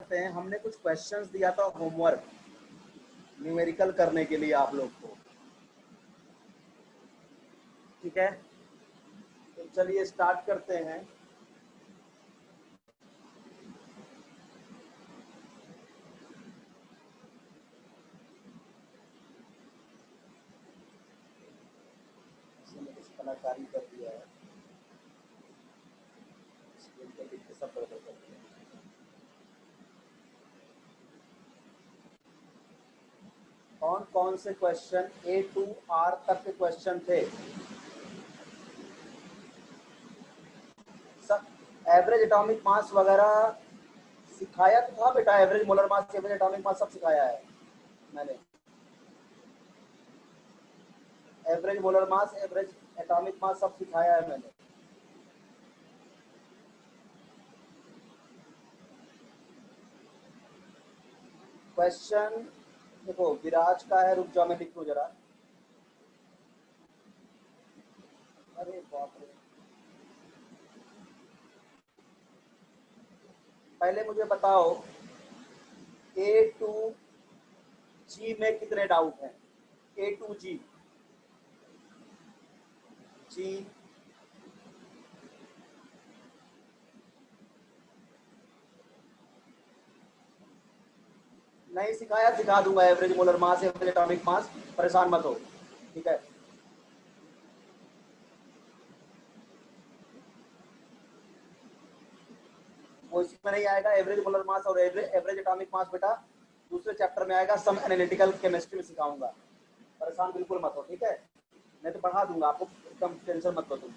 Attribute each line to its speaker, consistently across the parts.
Speaker 1: करते हैं। हमने कुछ क्वेश्चंस दिया था होमवर्क न्यूमेरिकल करने के लिए आप लोग को, ठीक है। तो चलिए स्टार्ट करते हैं। कुछ कलाकारी कर दिया है, स्क्रीन पे लिख के सब गड़बड़ कर दिया। कौन कौन से क्वेश्चन A to R तक के क्वेश्चन थे? सब एवरेज एटॉमिक मास वगैरह सिखाया तो था बेटा। Average molar mass, average atomic मास सब सिखाया है मैंने। Average molar mass, average atomic मास सब सिखाया है मैंने। क्वेश्चन देखो, विराज का है, रुक जाओ मैं लिख लूं जरा। अरे बाप रे, पहले मुझे बताओ A to G में कितने डाउट हैं? A to G, G नहीं सिखाया, सिखा दूंगा। Average molar mass, average atomic मास, परेशान मत हो, ठीक है। वो इसमें नहीं आएगा। एवरेज मोलर मास और एवरेज एटॉमिक मास बेटा दूसरे चैप्टर में आएगा, सम एनालिटिकल केमिस्ट्री में सिखाऊंगा। परेशान बिल्कुल मत हो, ठीक है। मैं तो पढ़ा दूंगा आपको, एकदम टेंशन मत लो तुम।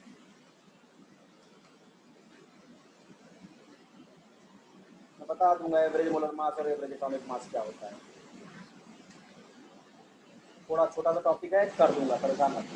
Speaker 1: मैं बता दूंगा एवरेज मोलर मास और एवरेज एटॉमिक मास क्या होता है। थोड़ा छोटा सा टॉपिक है, कर दूंगा, परेशान मत हो।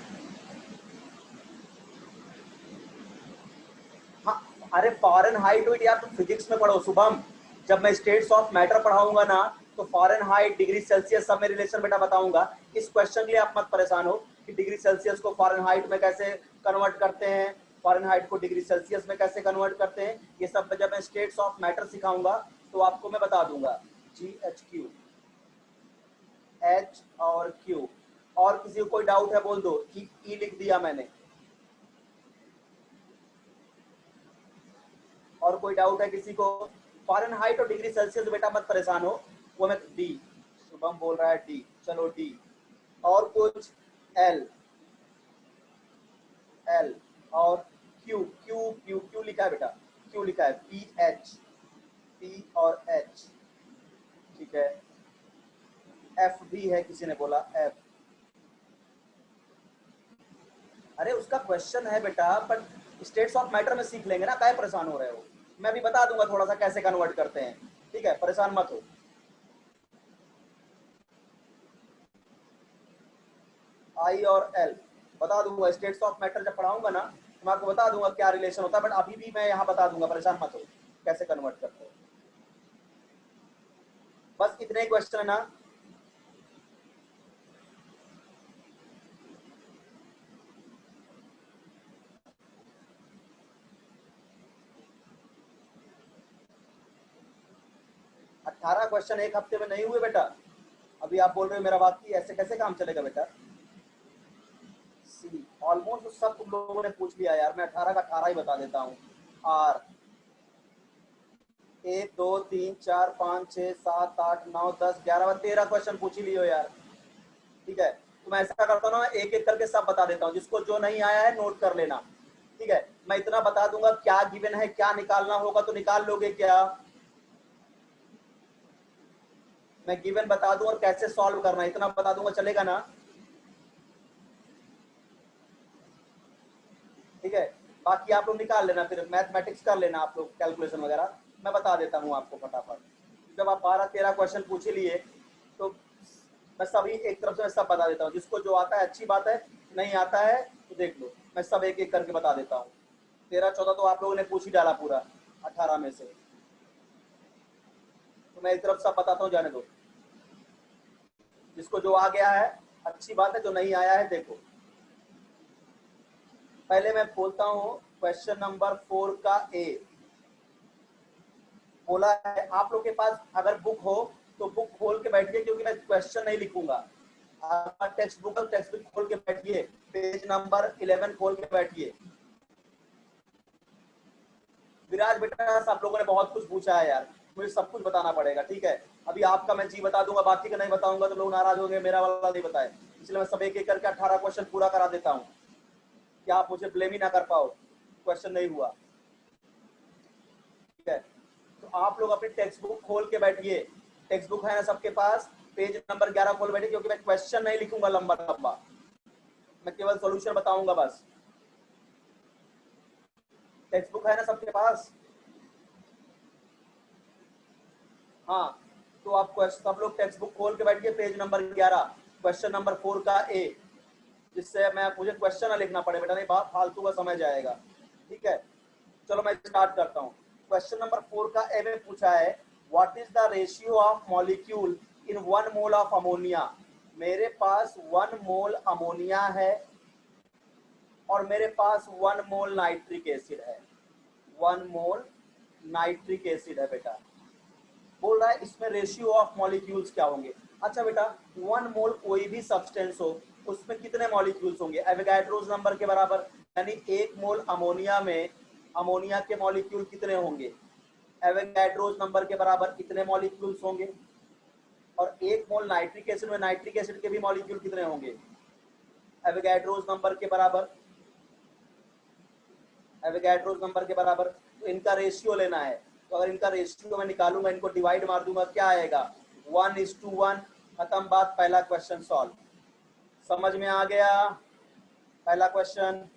Speaker 1: हाँ, अरे फ़ारेनहाइट हुई यार, तुम फिजिक्स में पढ़ो शुभम। जब मैं स्टेट्स ऑफ मैटर पढ़ाऊंगा ना, तो फ़ारेनहाइट, डिग्री सेल्सियस सब में रिलेशन बेटा बताऊंगा। इस क्वेश्चन के लिए आप मत परेशान हो कि डिग्री सेल्सियस को फ़ारेनहाइट में कैसे कन्वर्ट करते हैं, फ़ारेनहाइट को डिग्री सेल्सियस में कैसे कन्वर्ट करते हैं। ये सब जब मैं स्टेट्स ऑफ मैटर सिखाऊंगा तो आपको मैं बता दूंगा। GHQ, H और Q। और किसी को कोई डाउट है बोल दो। E लिख दिया मैंने। और कोई डाउट है किसी को? फ़ारेनहाइट और डिग्री सेल्सियस बेटा मत परेशान हो, वो मैं डी, शुभम बोल रहा है डी, चलो डी। और कुछ? एल, एल और क्यू, क्यू क्यू क्यू लिखा है बेटा, क्यू लिखा है। पी एच, पी और एच, ठीक है। एफ भी है, किसी ने बोला एफ। अरे उसका क्वेश्चन है बेटा, पर स्टेट्स ऑफ मैटर में सीख लेंगे ना, काहे परेशान हो रहे हो। मैं भी बता दूंगा थोड़ा सा कैसे कन्वर्ट करते हैं, ठीक है, परेशान मत हो। आई और एल बता दूंगा। स्टेट्स ऑफ मैटर जब पढ़ाऊंगा ना, तो मैं आपको बता दूंगा क्या रिलेशन होता है, बट अभी भी मैं यहाँ बता दूंगा, परेशान मत हो कैसे कन्वर्ट करते हो। बस इतने ही क्वेश्चन है ना? अट्ठारह क्वेश्चन एक हफ्ते में नहीं हुए बेटा। अभी आप बोल रहे हो मेरा बात की, ऐसे कैसे काम चलेगा बेटा। सी, ऑलमोस्ट सब तुम लोगों ने पूछ लिया यार, मैं 18 का 18 ही बता देता हूँ। आर, 1 2 3 4 5 6 7 8 9 10 11 13 क्वेश्चन पूछ ही लियो यार, ठीक है। तो मैं ऐसा करता हूँ ना, एक एक करके सब बता देता हूँ, जिसको जो नहीं आया है नोट कर लेना, ठीक है। मैं इतना बता दूंगा क्या गिवन है, क्या निकालना होगा तो निकाल लोगे क्या? मैं गिवन बता दूं और कैसे सॉल्व करना है इतना बता दूंगा, चलेगा ना? ठीक है। बाकी आप लोग निकाल लेना, फिर मैथमेटिक्स कर लेना आप लोग, कैलकुलेशन वगैरह मैं बता देता हूँ आपको फटाफट। जब आप 12 13 क्वेश्चन पूछ ही लिए तो मैं सभी एक तरफ से मैं सब बता देता हूँ। जिसको जो आता है अच्छी बात है, नहीं आता है तो देख लो, मैं सब एक एक करके बता देता हूँ। 13 14 तो आप लोगों ने पूछ ही डाला पूरा 18 में से, तो मैं एक तरफ सब बताता हूँ, जाने दो। जिसको जो आ गया है अच्छी बात है, जो नहीं आया है देखो। पहले मैं बोलता हूँ क्वेश्चन नंबर 4 का ए। बोला है आप लोग के पास अगर बुक हो तो बुक खोल के बैठिए, क्योंकि मैं क्वेश्चन नहीं लिखूंगा। टेक्स्ट बुक खोल के बैठिए, पेज नंबर 11 खोल के बैठिए। विराज बेटा सब लोगों ने बहुत कुछ पूछा है यार, मुझे सब कुछ बताना पड़ेगा, ठीक है। अभी आपका मैं जी बता दूंगा, बाकी का नहीं बताऊंगा तो लोग नाराज होंगे, मेरा वाला नहीं बताए, इसलिए मैं सब एक एक करके 18 क्वेश्चन पूरा करा देता हूँ कि आप मुझे ब्लेम ही ना कर पाओ क्वेश्चन नहीं हुआ, ठीक है। तो आप लोग अपनी टेक्स्ट बुक खोल के बैठिए, टेक्स्ट बुक है ना सबके पास, पेज नंबर 11 खोल बैठिए, क्योंकि मैं क्वेश्चन नहीं लिखूंगा लंबा लंबा, मैं केवल सोल्यूशन बताऊंगा बस। टेक्स्ट बुक है ना सबके पास? हाँ, तो आप सब लोग टेक्स्ट बुक खोल के बैठिए, पेज नंबर 11 क्वेश्चन नंबर 4 का ए, जिससे मैं मुझे क्वेश्चन ना लिखना पड़े बेटा, नहीं बात फालतू का समय जाएगा, ठीक है। चलो मैं स्टार्ट करता हूँ। क्वेश्चन नंबर 4 का ए में पूछा है what is the ratio of molecule in 1 mole of ammonia. मेरे पास 1 मोल अमोनिया है और मेरे पास 1 मोल नाइट्रिक एसिड है, 1 मोल नाइट्रिक एसिड है बेटा। बोल रहा है इसमें रेशियो ऑफ मॉलिक्यूल्स क्या होंगे। अच्छा बेटा, 1 मोल कोई भी सब्सटेंस हो उसमें कितने मॉलिक्यूल्स होंगे, एवोगाड्रोस नंबर के बराबर, यानी 1 मोल अमोनिया में अमोनिया के मॉलिक्यूल कितने होंगे, एवोगाड्रोस नंबर के बराबर कितने मॉलिक्यूल्स होंगे। और 1 मोल नाइट्रिक एसिड में नाइट्रिक एसिड के भी मॉलिक्यूल कितने होंगे, एवोगाड्रोस नंबर के बराबर, एवोगाड्रोस नंबर के बराबर। तो इनका रेशियो लेना है, तो अगर इनका रेशियो मैं निकालूंगा, इनको डिवाइड मार दूंगा, क्या आएगा 1:1, खत्म बात, पहला क्वेश्चन सॉल्व। समझ में आ गया पहला क्वेश्चन?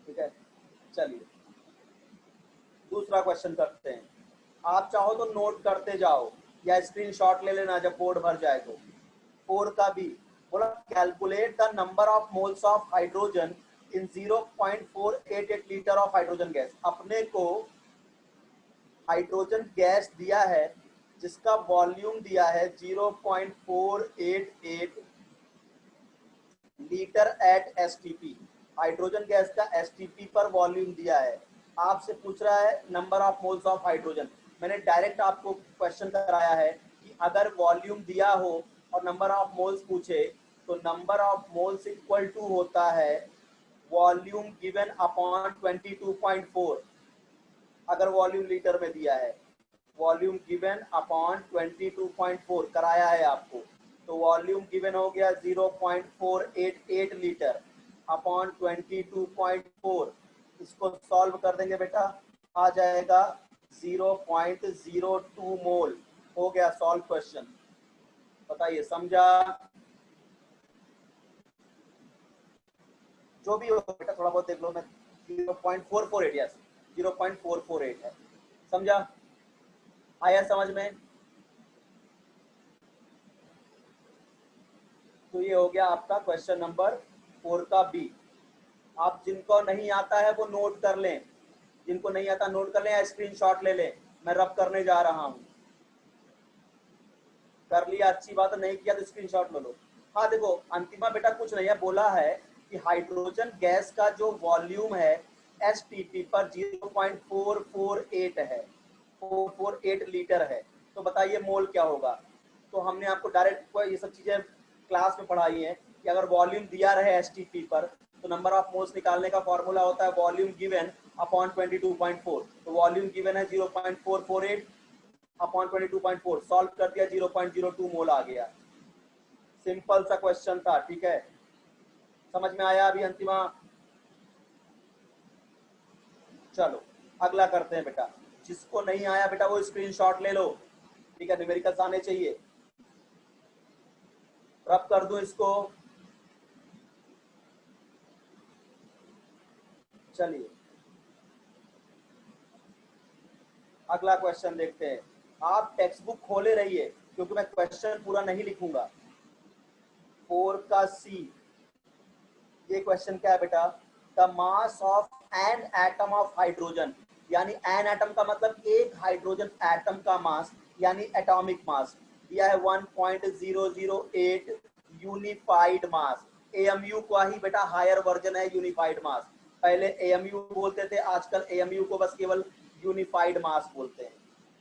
Speaker 1: ठीक है, चलिए दूसरा क्वेश्चन करते हैं। आप चाहो तो नोट करते जाओ या स्क्रीनशॉट ले लेना जब बोर्ड भर जाए तो। 4 का भी बोला calculate the number of moles of hydrogen in 0.488 litre of hydrogen gas. अपने को हाइड्रोजन गैस दिया है जिसका वॉल्यूम दिया है 0.488 litre at STP. Hydrogen gas का एसटीपी पर वॉल्यूम दिया है, आपसे पूछ रहा है number of moles of hydrogen. मैंने डायरेक्ट आपको क्वेश्चन कराया है कि अगर वॉल्यूम दिया हो और नंबर ऑफ मोल्स पूछे तो number of moles equal to होता है वॉल्यूम गिवन अपॉन 22.4। अगर वॉल्यूम लीटर में दिया है, वॉल्यूम गिवन अपॉन 22.4 कराया है आपको, तो वॉल्यूम गिवन हो गया 0.488 लीटर अपॉन 22.4। इसको सॉल्व कर देंगे बेटा, आ जाएगा 0.02 मोल। हो गया सॉल्व क्वेश्चन। बताइए समझा? जो भी हो बेटा थोड़ा बहुत देख लो, मैं 0.448, यस 0.448 है। समझा? आया समझ में? तो ये हो गया आपका क्वेश्चन नंबर 4 का बी। आप जिनको नहीं आता है वो नोट कर लें, जिनको नहीं आता नोट कर लें या स्क्रीनशॉट ले लें, मैं रब करने जा रहा हूं। कर लिया अच्छी बात है, नहीं किया तो स्क्रीनशॉट ले लो। हाँ देखो अंतिमा बेटा कुछ नहीं है, बोला है कि हाइड्रोजन गैस का जो वॉल्यूम है एसटीपी पर 0.448 है, 448 लीटर है। तो बताइए मोल क्या होगा। तो हमने आपको डायरेक्ट ये सब चीजें क्लास में पढ़ाई है कि अगर वॉल्यूम दिया रहे एसटीपी पर तो नंबर ऑफ मोल्स निकालने का फॉर्मूला होता है वॉल्यूम गिवन अपॉन 22.4। तो वॉल्यूम गिवन है 0.448 अपॉन 22.4, सॉल्व कर दिया 0.02 मोल आ गया। सिंपल सा क्वेश्चन था, ठीक है। समझ में आया अभी अंतिमा? चलो अगला करते हैं बेटा, जिसको नहीं आया बेटा वो स्क्रीनशॉट ले लो, ठीक है, न्यूमेरिकल्स आने चाहिए। रब कर दूं इसको? चलिए अगला क्वेश्चन देखते हैं। आप टेक्स्ट बुक खोले रहिए क्योंकि मैं क्वेश्चन पूरा नहीं लिखूंगा। 4 का सी, ये क्वेश्चन क्या है बेटा, the mass of an atom of hydrogen, यानी एन एटम का मतलब एक हाइड्रोजन एटम का मास यानी एटॉमिक मास दिया है 1.008 यूनिफाइड मास। एएमयू का ही बेटा हायर वर्जन है यूनिफाइड मास। पहले एएमयू बोलते थे, आजकल एएमयू को बस केवल यूनिफाइड मास बोलते हैं।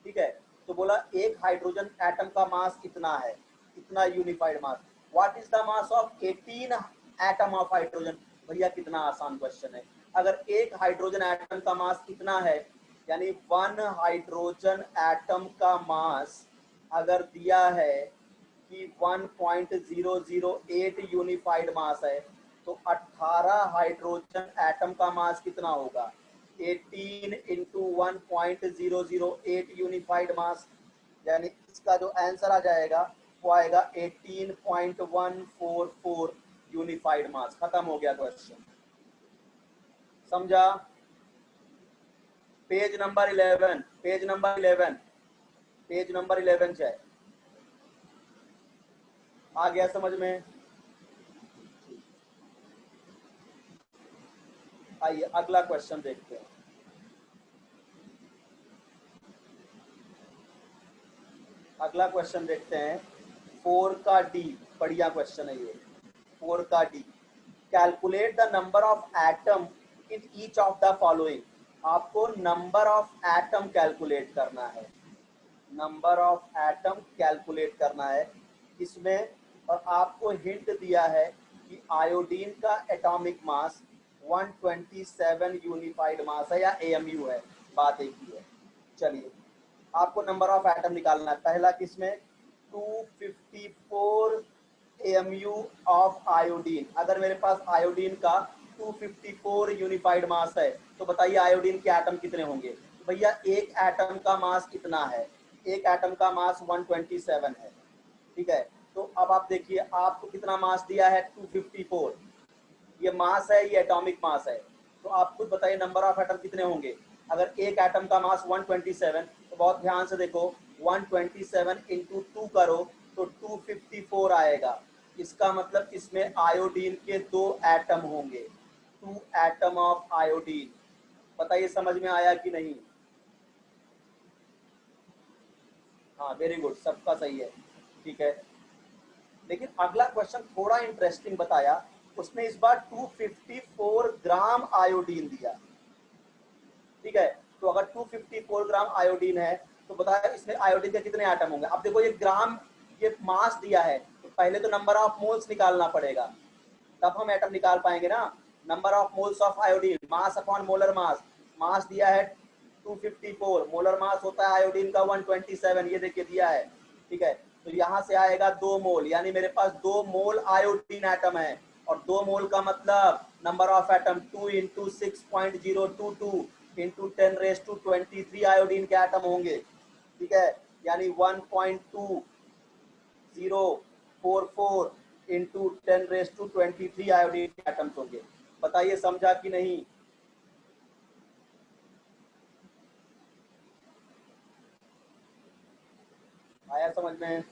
Speaker 1: ठीक है, तो बोला एक हाइड्रोजन एटम का मास कितना है, कितना unified mass. What is the mass of 18 atom of hydrogen. भैया कितना आसान क्वेश्चन है। अगर एक हाइड्रोजन एटम का मास कितना है, यानी वन हाइड्रोजन एटम का मास अगर दिया है कि 1.008 यूनिफाइड मास है, तो 18 हाइड्रोजन एटम का मास कितना होगा, 18 इंटू 1.008 यूनिफाइड मास। यानी इसका जो आंसर आ जाएगा वो आएगा 18.144 यूनिफाइड मास। खत्म हो गया क्वेश्चन, समझा। Page number 11, page number 11, page number 11 से आ गया समझ में। आइए अगला क्वेश्चन देखते हैं। अगला क्वेश्चन देखते हैं 4 का डी। बढ़िया क्वेश्चन है ये 4 का D. Calculate the number of atom in each of the following. आपको नंबर ऑफ एटम कैलकुलेट करना है, नंबर ऑफ एटम कैलकुलेट करना है इसमें। और आपको हिंट दिया है कि आयोडीन का एटॉमिक मास 127 यूनिफाइड मास है या एएमयू है, बात एक ही है। चलिए आपको नंबर ऑफ एटम निकालना है। पहला किसमें 254 एएमयू ऑफ आयोडीन। अगर मेरे पास आयोडीन का 254 यूनिफाइड मास है तो बताइए आयोडीन के एटम कितने होंगे। भैया एक एटम का मास कितना है, एक एटम का मास 127 है। ठीक है, तो अब आप देखिए आपको कितना मास दिया है 254, ये मास है, ये एटॉमिक मास है। तो आप खुद बताइए नंबर ऑफ एटम कितने होंगे। अगर एक एटम का मास 127, तो बहुत ध्यान से देखो 127 इंटू 2 करो तो 254 आएगा। इसका मतलब इसमें आयोडीन के 2 एटम होंगे, 2 एटम ऑफ आयोडीन। बताइए समझ में आया कि नहीं। हाँ वेरी गुड, सबका सही है। ठीक है, लेकिन अगला क्वेश्चन थोड़ा इंटरेस्टिंग बताया। उसने इस बार 254 ग्राम आयोडीन दिया। ठीक है, तो अगर 254 ग्राम आयोडीन है तो बताया इसमें आयोडीन के कितने एटम होंगे। अब देखो ये ग्राम, ये मास दिया है, तो पहले तो नंबर ऑफ मोल्स निकालना पड़ेगा, तब हम एटम निकाल पाएंगे ना। Number of moles of iodine, mass upon molar mass. Mass दिया है 254, मोलर मास होता है आयोडीन का 127, ये देखिए दिया है। ठीक है, तो यहाँ से आएगा 2 मोल, यानी मेरे पास 2 मोल आयोडीन एटम है। और 2 मोल का मतलब number of atom 2 into 6.022 into 10⁻23 iodine के एटम होंगे। ठीक है, यानी 1.2044 इंटू 10⁻23 आयोडीन के एटम्स होंगे। बताइए समझा कि नहीं। आया समझ में।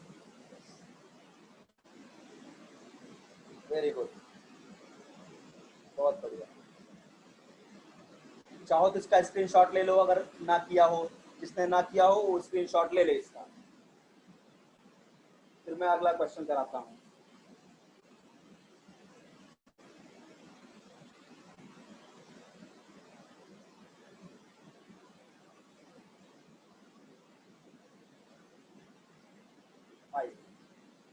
Speaker 1: वेरी गुड, बहुत बढ़िया। चाहो तो इसका स्क्रीनशॉट ले लो, अगर ना किया हो, जिसने ना किया हो वो स्क्रीनशॉट ले ले इसका। फिर मैं अगला क्वेश्चन कराता हूँ।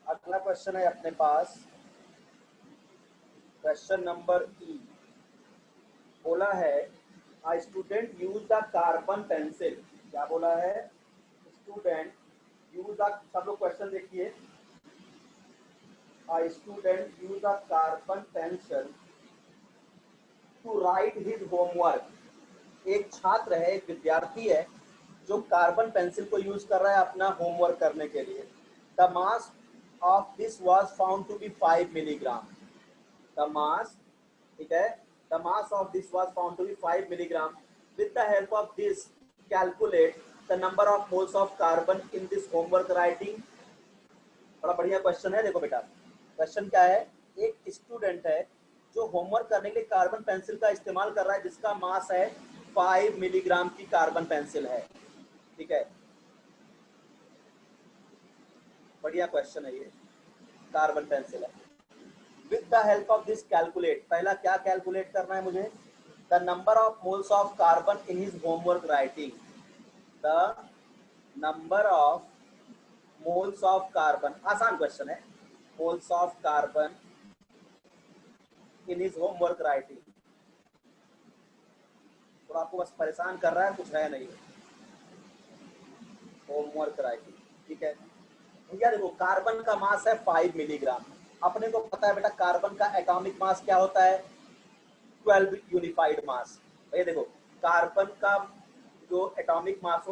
Speaker 1: अगला क्वेश्चन है अपने पास क्वेश्चन नंबर ई। बोला है a student use the carbon pencil। क्या बोला है, स्टूडेंट यूज द, सब लोग क्वेश्चन देखिए। a student use a carbon pencil to write his homework। एक छात्र है, एक विद्यार्थी है जो कार्बन पेंसिल को यूज कर रहा है अपना होमवर्क करने के लिए। The mass of this was found to be 5 milligram. The mass, ठीक है, the mass of this was found to be 5 milligram. With the help of this, calculate the number of moles of carbon in this homework writing। बड़ा बढ़िया question है। देखो बेटा question क्या है, एक स्टूडेंट है जो होमवर्क करने के लिए कार्बन पेंसिल का इस्तेमाल कर रहा है जिसका मास है 5 मिलीग्राम की कार्बन पेंसिल है। ठीक है, बढ़िया क्वेश्चन है ये, कार्बन पेंसिल है। With the help of this calculate, पहला क्या कैलकुलेट करना है मुझे, the number of moles of carbon in his homework writing, the number of moles of carbon, आसान क्वेश्चन है, moles of carbon in his homework writing, तो आपको बस परेशान कर रहा है, कुछ है नहीं, होमवर्क राइटिंग, ठीक है भैया। देखो कार्बन का मास है 5 मिलीग्राम, अपने को पता है बेटा कार्बन का एटॉमिक मास क्या होता है, 12 यूनिफाइड मास। भैया देखो कार्बन का जो एटॉमिक मास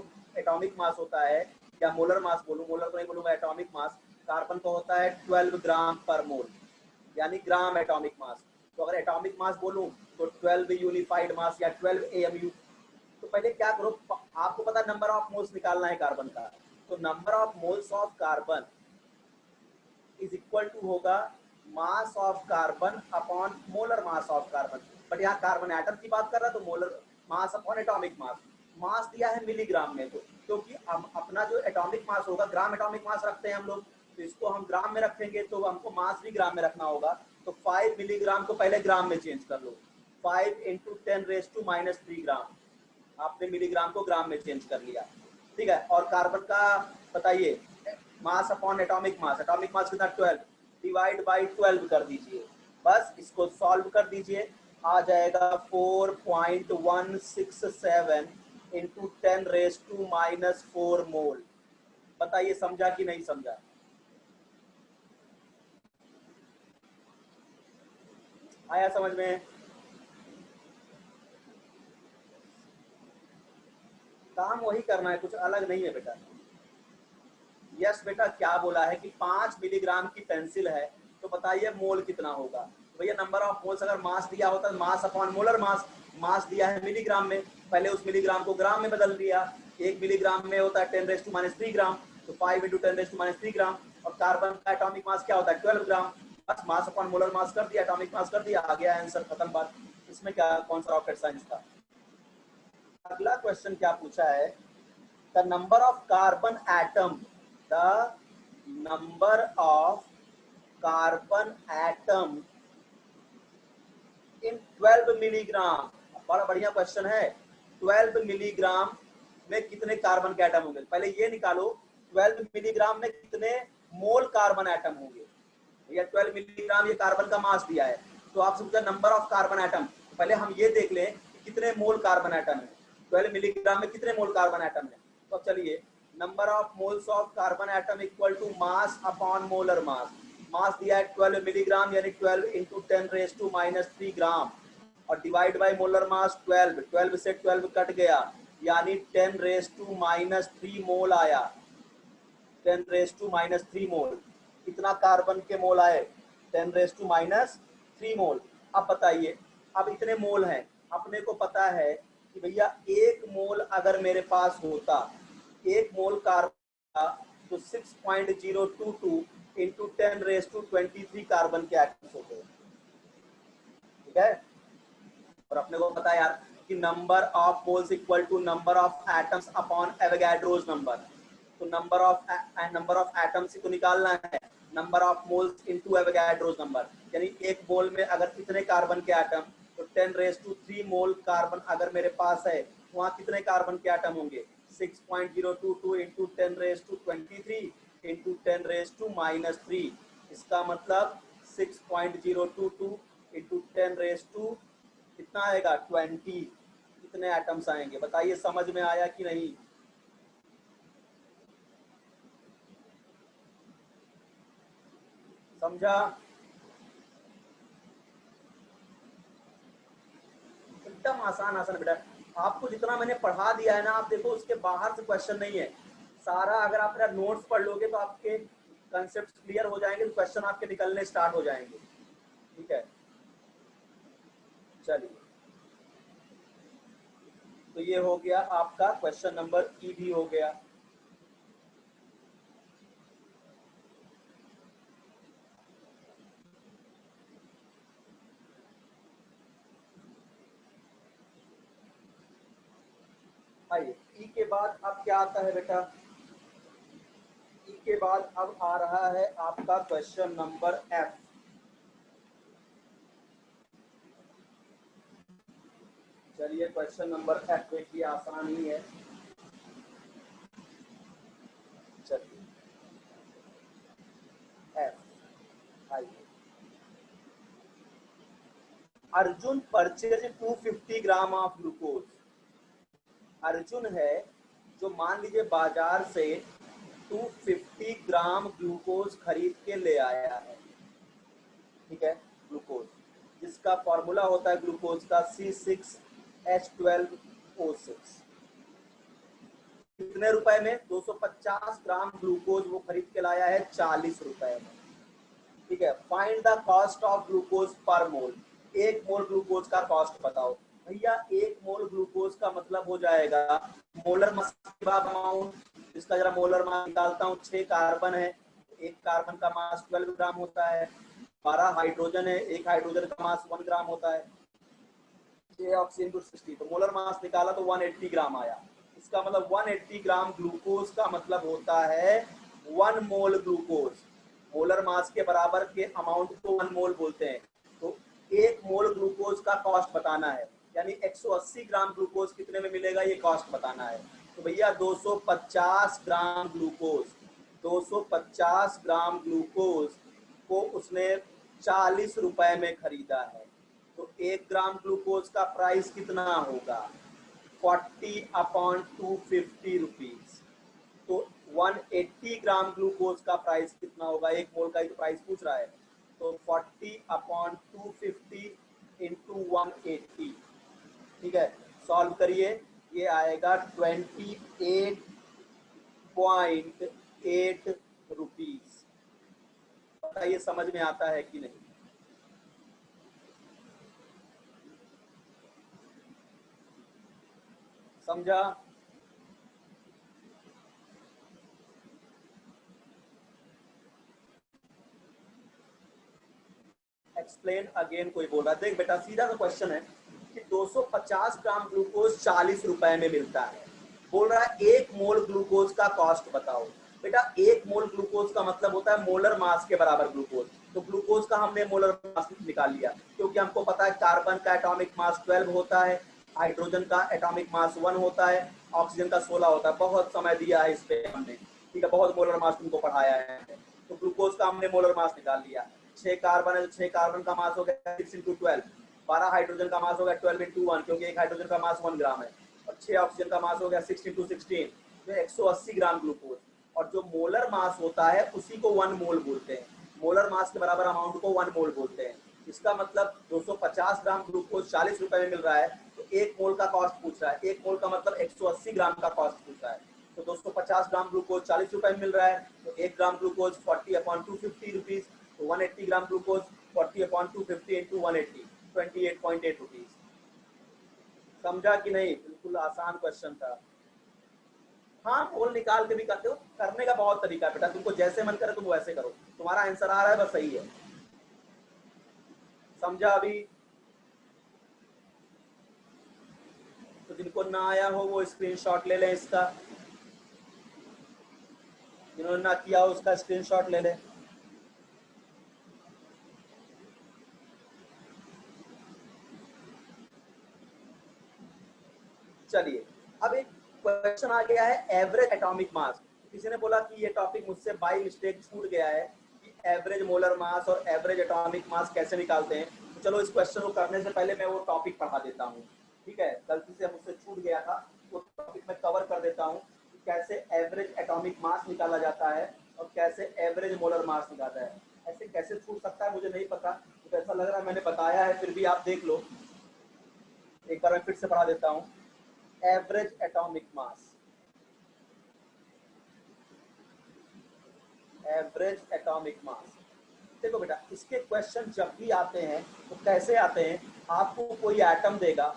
Speaker 1: होता है, या मोलर मास बोलूं, मोलर तो नहीं बोलूंगा, एटॉमिक मास कार्बन का होता है 12 ग्राम पर मोल, यानी ग्राम एटॉमिक मास। तो अगर एटॉमिक मास बोलूं तो 12 यूनिफाइड मास या 12 AMU। तो पहले क्या करो, आपको पता नंबर ऑफ मोल्स निकालना है कार्बन का, तो number of moles of carbon is equal to होगा mass of carbon upon molar mass of carbon. But यहाँ कार्बन एटम की बात कर रहा है तो molar mass upon atomic mass, mass दिया है मिलीग्राम में, तो क्योंकि अपना जो एटॉमिक मास होगा, ग्राम एटॉमिक मास रखते हैं हम लोग, तो इसको हम ग्राम में रखेंगे तो हमको मास भी ग्राम में रखना होगा। तो 5 मिलीग्राम को पहले ग्राम में चेंज कर लो, 5 इंटू 10⁻³ ग्राम, आपने मिलीग्राम को ग्राम में चेंज कर लिया, ठीक है। और कार्बन का बताइए मास अपॉन एटॉमिक मास कितना 12, डिवाइड बाई 12 कर दीजिए, बस इसको सॉल्व कर दीजिए, आ जाएगा 4.167 इंटू 10⁻⁻⁴ मोल। बताइए समझा कि नहीं समझा, आया समझ में, काम वही करना है, कुछ अलग नहीं है बेटा। यस बेटा, क्या बोला है कि 5 मिलीग्राम की पेंसिल है, तो बताइए मोल कितना होगा। भैया नंबर ऑफ मोल्स अगर मास दिया होता है मास अपॉन मोलर मास, मास दिया है मिलीग्राम में, पहले उस मिलीग्राम को ग्राम में बदल दिया, 1 मिलीग्राम में होता है 10⁻³ ग्राम, तो 5 इंटू 10⁻³ ग्राम। और कार्बन का एटॉमिक मास क्या होता है 12 ग्राम, बस मास अपॉन मोलर मास कर दिया, एटॉमिक मास कर दिया, आ गया आंसर, खत्म बात। इसमें क्या कौन सा रॉकेट साइंस था। अगला क्वेश्चन क्या पूछा है, the number of carbon atom, the number of carbon atom in 12 milligram, बड़ा बढ़िया क्वेश्चन है, 12 मिलीग्राम में कितने कार्बन के एटम होंगे, पहले ये निकालो 12 मिलीग्राम में कितने मोल कार्बन एटम होंगे। भैया 12 मिलीग्राम ये कार्बन का मास दिया है, तो आपसे पूछा नंबर ऑफ कार्बन एटम, पहले हम ये देख लें कि कितने मोल कार्बन एटम है, 12 मिलीग्राम में कितने मोल कार्बन एटम है। तो चलिए number of moles of carbon atom equal to mass upon molar mass, mass दिया है 12 मिलीग्राम यानी 12 इंटू 10⁻³ ग्राम, और डिवाइड बाई मोलर मास 12, 12 से 12 कट गया यानी 10⁻³ मोल आया, 10⁻³ मोल, कितना कार्बन के मोल आए 10⁻³ मोल। अब बताइए, अब इतने मोल हैं, अपने को पता है कि भैया 1 मोल अगर मेरे पास होता, 1 मोल कार्बन का, तो 6.022 इंटू 10⁻23 कार्बन के एटम्स होते हैं, ठीक है। और अपने को पता है यार कि number of moles equal to number of atoms upon Avogadro's number, तो नंबर ऑफ एटम्स को निकालना है, number of moles into Avogadro's number, यानी एक मोल में अगर इतने कार्बन के एटम, तो 10⁻³ मोल कार्बन अगर मेरे पास है, वहाँ कितने कार्बन के एटम होंगे 6.022 इंटू 10⁻23 इंटू 10⁻⁻3, इसका मतलब 6.022 इंटू 10⁻, कितना आएगा 20, कितने एटम्स आएंगे, बताइए समझ में आया कि नहीं। समझा, एकदम आसान आसान बेटा, आपको जितना मैंने पढ़ा दिया है ना, आप देखो उसके बाहर से क्वेश्चन नहीं है सारा, अगर आप मेरा नोट्स पढ़ लोगे तो आपके कंसेप्ट क्लियर हो जाएंगे, तो क्वेश्चन आपके निकलने स्टार्ट हो जाएंगे, ठीक है। चलिए, तो ये हो गया आपका क्वेश्चन नंबर ई भी हो गया। आइए ई के बाद अब क्या आता है बेटा, ई के बाद अब आ रहा है आपका क्वेश्चन नंबर एफ। चलिए क्वेश्चन नंबर F देखिए, आसान ही है। चलिए F आइए, Arjun purchase 250 gram of glucose. Arjun है जो मान लीजिए बाजार से 250 ग्राम ग्लूकोज खरीद के ले आया है, ठीक है, ग्लूकोज, जिसका फॉर्मूला होता है ग्लूकोज का C6H12O6। कितने रुपए में? 250 ग्राम ग्लूकोज वो खरीद के लाया है 40 रुपए में, ठीक है। Find the cost of glucose पर मोल। एक मोल ग्लूकोज का कॉस्ट बताओ। भैया एक मोल ग्लूकोज का मतलब हो जाएगा मोलर मास अमाउंट, इसका जरा मोलर मास निकालता हूँ। 6 कार्बन है, एक कार्बन का मास 12 ग्राम होता है। 12 हाइड्रोजन है, एक हाइड्रोजन का मास 1 ग्राम होता है। 6 ऑक्सीजन टू 60, तो मोलर मास निकाला तो 180 ग्राम आया। इसका मतलब 180 ग्राम ग्लूकोज का मतलब होता है 1 मोल ग्लूकोज। मोलर मास के बराबर के अमाउंट को 1 मोल बोलते हैं। तो 1 मोल ग्लूकोज का कॉस्ट बताना है, यानी 180 ग्राम ग्लूकोज कितने में मिलेगा ये कॉस्ट बताना है। तो भैया 250 ग्राम ग्लूकोज, 250 ग्राम ग्लूकोज को उसने 40 रुपए में खरीदा है। तो 1 ग्राम ग्लूकोज का प्राइस कितना होगा? 40/250 रुपीज। तो 180 ग्राम ग्लूकोज का प्राइस कितना होगा? एक मोल का ही तो प्राइस पूछ रहा है। तो 40/250 इंटू 180, ठीक है, सॉल्व करिए, ये आएगा 28.8 रुपीज। बताइए समझ में आता है कि नहीं? समझा? एक्सप्लेन अगेन कोई बोल रहा है। देख बेटा सीधा सा क्वेश्चन है कि 250 ग्राम ग्लूकोज 40 रुपए में मिलता है। बोल रहा है 1 मोल ग्लूकोज का कॉस्ट बताओ। बेटा 1 मोल ग्लूकोज का मतलब होता है मोलर मास के बराबर ग्लूकोज। तो ग्लूकोज का हमने मोलर मास निकाल लिया, क्योंकि हमको पता है कार्बन का एटॉमिक मास 12 होता है, हाइड्रोजन का एटॉमिक मास 1 होता है, ऑक्सीजन का 16 होता है। बहुत समय दिया है इस पे हमने, ठीक है, बहुत मोलर मास तुमको पढ़ाया है। तो ग्लूकोज का हमने मोलर मास निकाल लिया। 6 कार्बन है तो 6 कार्बन का मास हो गया 6 इंटू 12। 12 हाइड्रोजन का मास हो गया 12 इंटू 1, क्योंकि एक हाइड्रोजन का मास 1 ग्राम है। और 6 ऑक्सीजन का मास हो गया 6 इंटू 16, तो 180 ग्राम ग्लूकोज। और जो मोलर मास होता है उसी को 1 मोल बोलते हैं। मोलर मास के बराबर अमाउंट को 1 मोल बोलते हैं। इसका मतलब 250 ग्राम ग्लूकोज 40 रुपए में मिल रहा है, तो 1 मोल का कॉस्ट पूछ रहा है। 1 मोल का मतलब 180 ग्राम का कॉस्ट पूछ रहा है। तो 250 ग्राम ग्लूकोज 40 रुपए में मिल रहा है, तो 1 ग्राम ग्लूकोज 40/250 रुपीज। तो 180 ग्राम ग्लूकोज 40/250 इंटू 180, 28.8 रुपीज। समझा कि नहीं? बिल्कुल आसान क्वेश्चन था। हाँ मोल निकाल के भी करते हो, करने का बहुत तरीका है बेटा, तुमको जैसे मन करे तुम वैसे करो, तुम्हारा आंसर आ रहा है बस सही है। समझा अभी? तो जिनको ना आया हो वो स्क्रीनशॉट ले लें इसका, जिन्होंने ना किया हो उसका स्क्रीनशॉट ले लें। चलिए अब एक क्वेश्चन आ गया है एवरेज एटॉमिक मास। किसी ने बोला कि ये टॉपिक मुझसे बाय मिस्टेक छूट गया है कि एवरेज मोलर मास और एवरेज एटॉमिक मास कैसे निकालते हैं। तो चलो इस क्वेश्चन को करने से पहले मैं वो टॉपिक पढ़ा देता हूँ, ठीक है, गलती से मुझसे छूट गया था, वो टॉपिक मैं कवर कर देता हूँ कि कैसे एवरेज एटॉमिक मास निकाला जाता है और कैसे एवरेज मोलर मास निकालता है। ऐसे कैसे छूट सकता है मुझे नहीं पता, तो ऐसा लग रहा है मैंने बताया है, फिर भी आप देख लो, एक बार मैं फिर से पढ़ा देता हूँ। Average atomic mass, average atomic मास। देखो बेटा इसके क्वेश्चन जब भी आते हैं तो कैसे आते हैं, आपको कोई एटम देगा,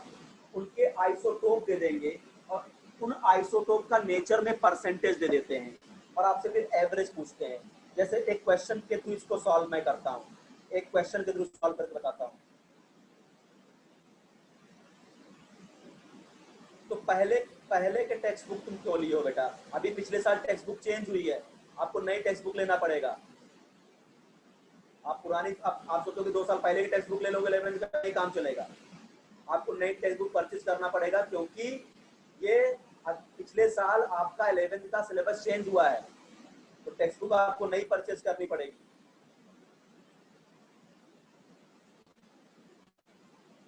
Speaker 1: उनके आइसोटोप दे देंगे और उन आइसोटोप का नेचर में परसेंटेज दे देते हैं और आपसे फिर एवरेज पूछते हैं। जैसे एक क्वेश्चन के थ्रू इसको सॉल्व मैं करता हूँ, एक क्वेश्चन के थ्रू सॉल्व करके बताता हूँ। तो पहले पहले के टेक्स्ट बुक तुम क्यों लियो बेटा? अभी पिछले साल टेक्स्ट बुक चेंज हुई है, आपको नई टेक्स्ट बुक लेना पड़ेगा। आप पुरानी आप सोचो कि 2 साल पहले की टेक्स्ट बुक ले लोगे, 11 का नहीं काम चलेगा। आपको नई टेक्स्ट बुक परचेज करना पड़ेगा, क्योंकि ये पिछले साल आपका 11th का सिलेबस चेंज हुआ है, तो टेक्स्ट बुक आपको नई परचेज करनी पड़ेगी।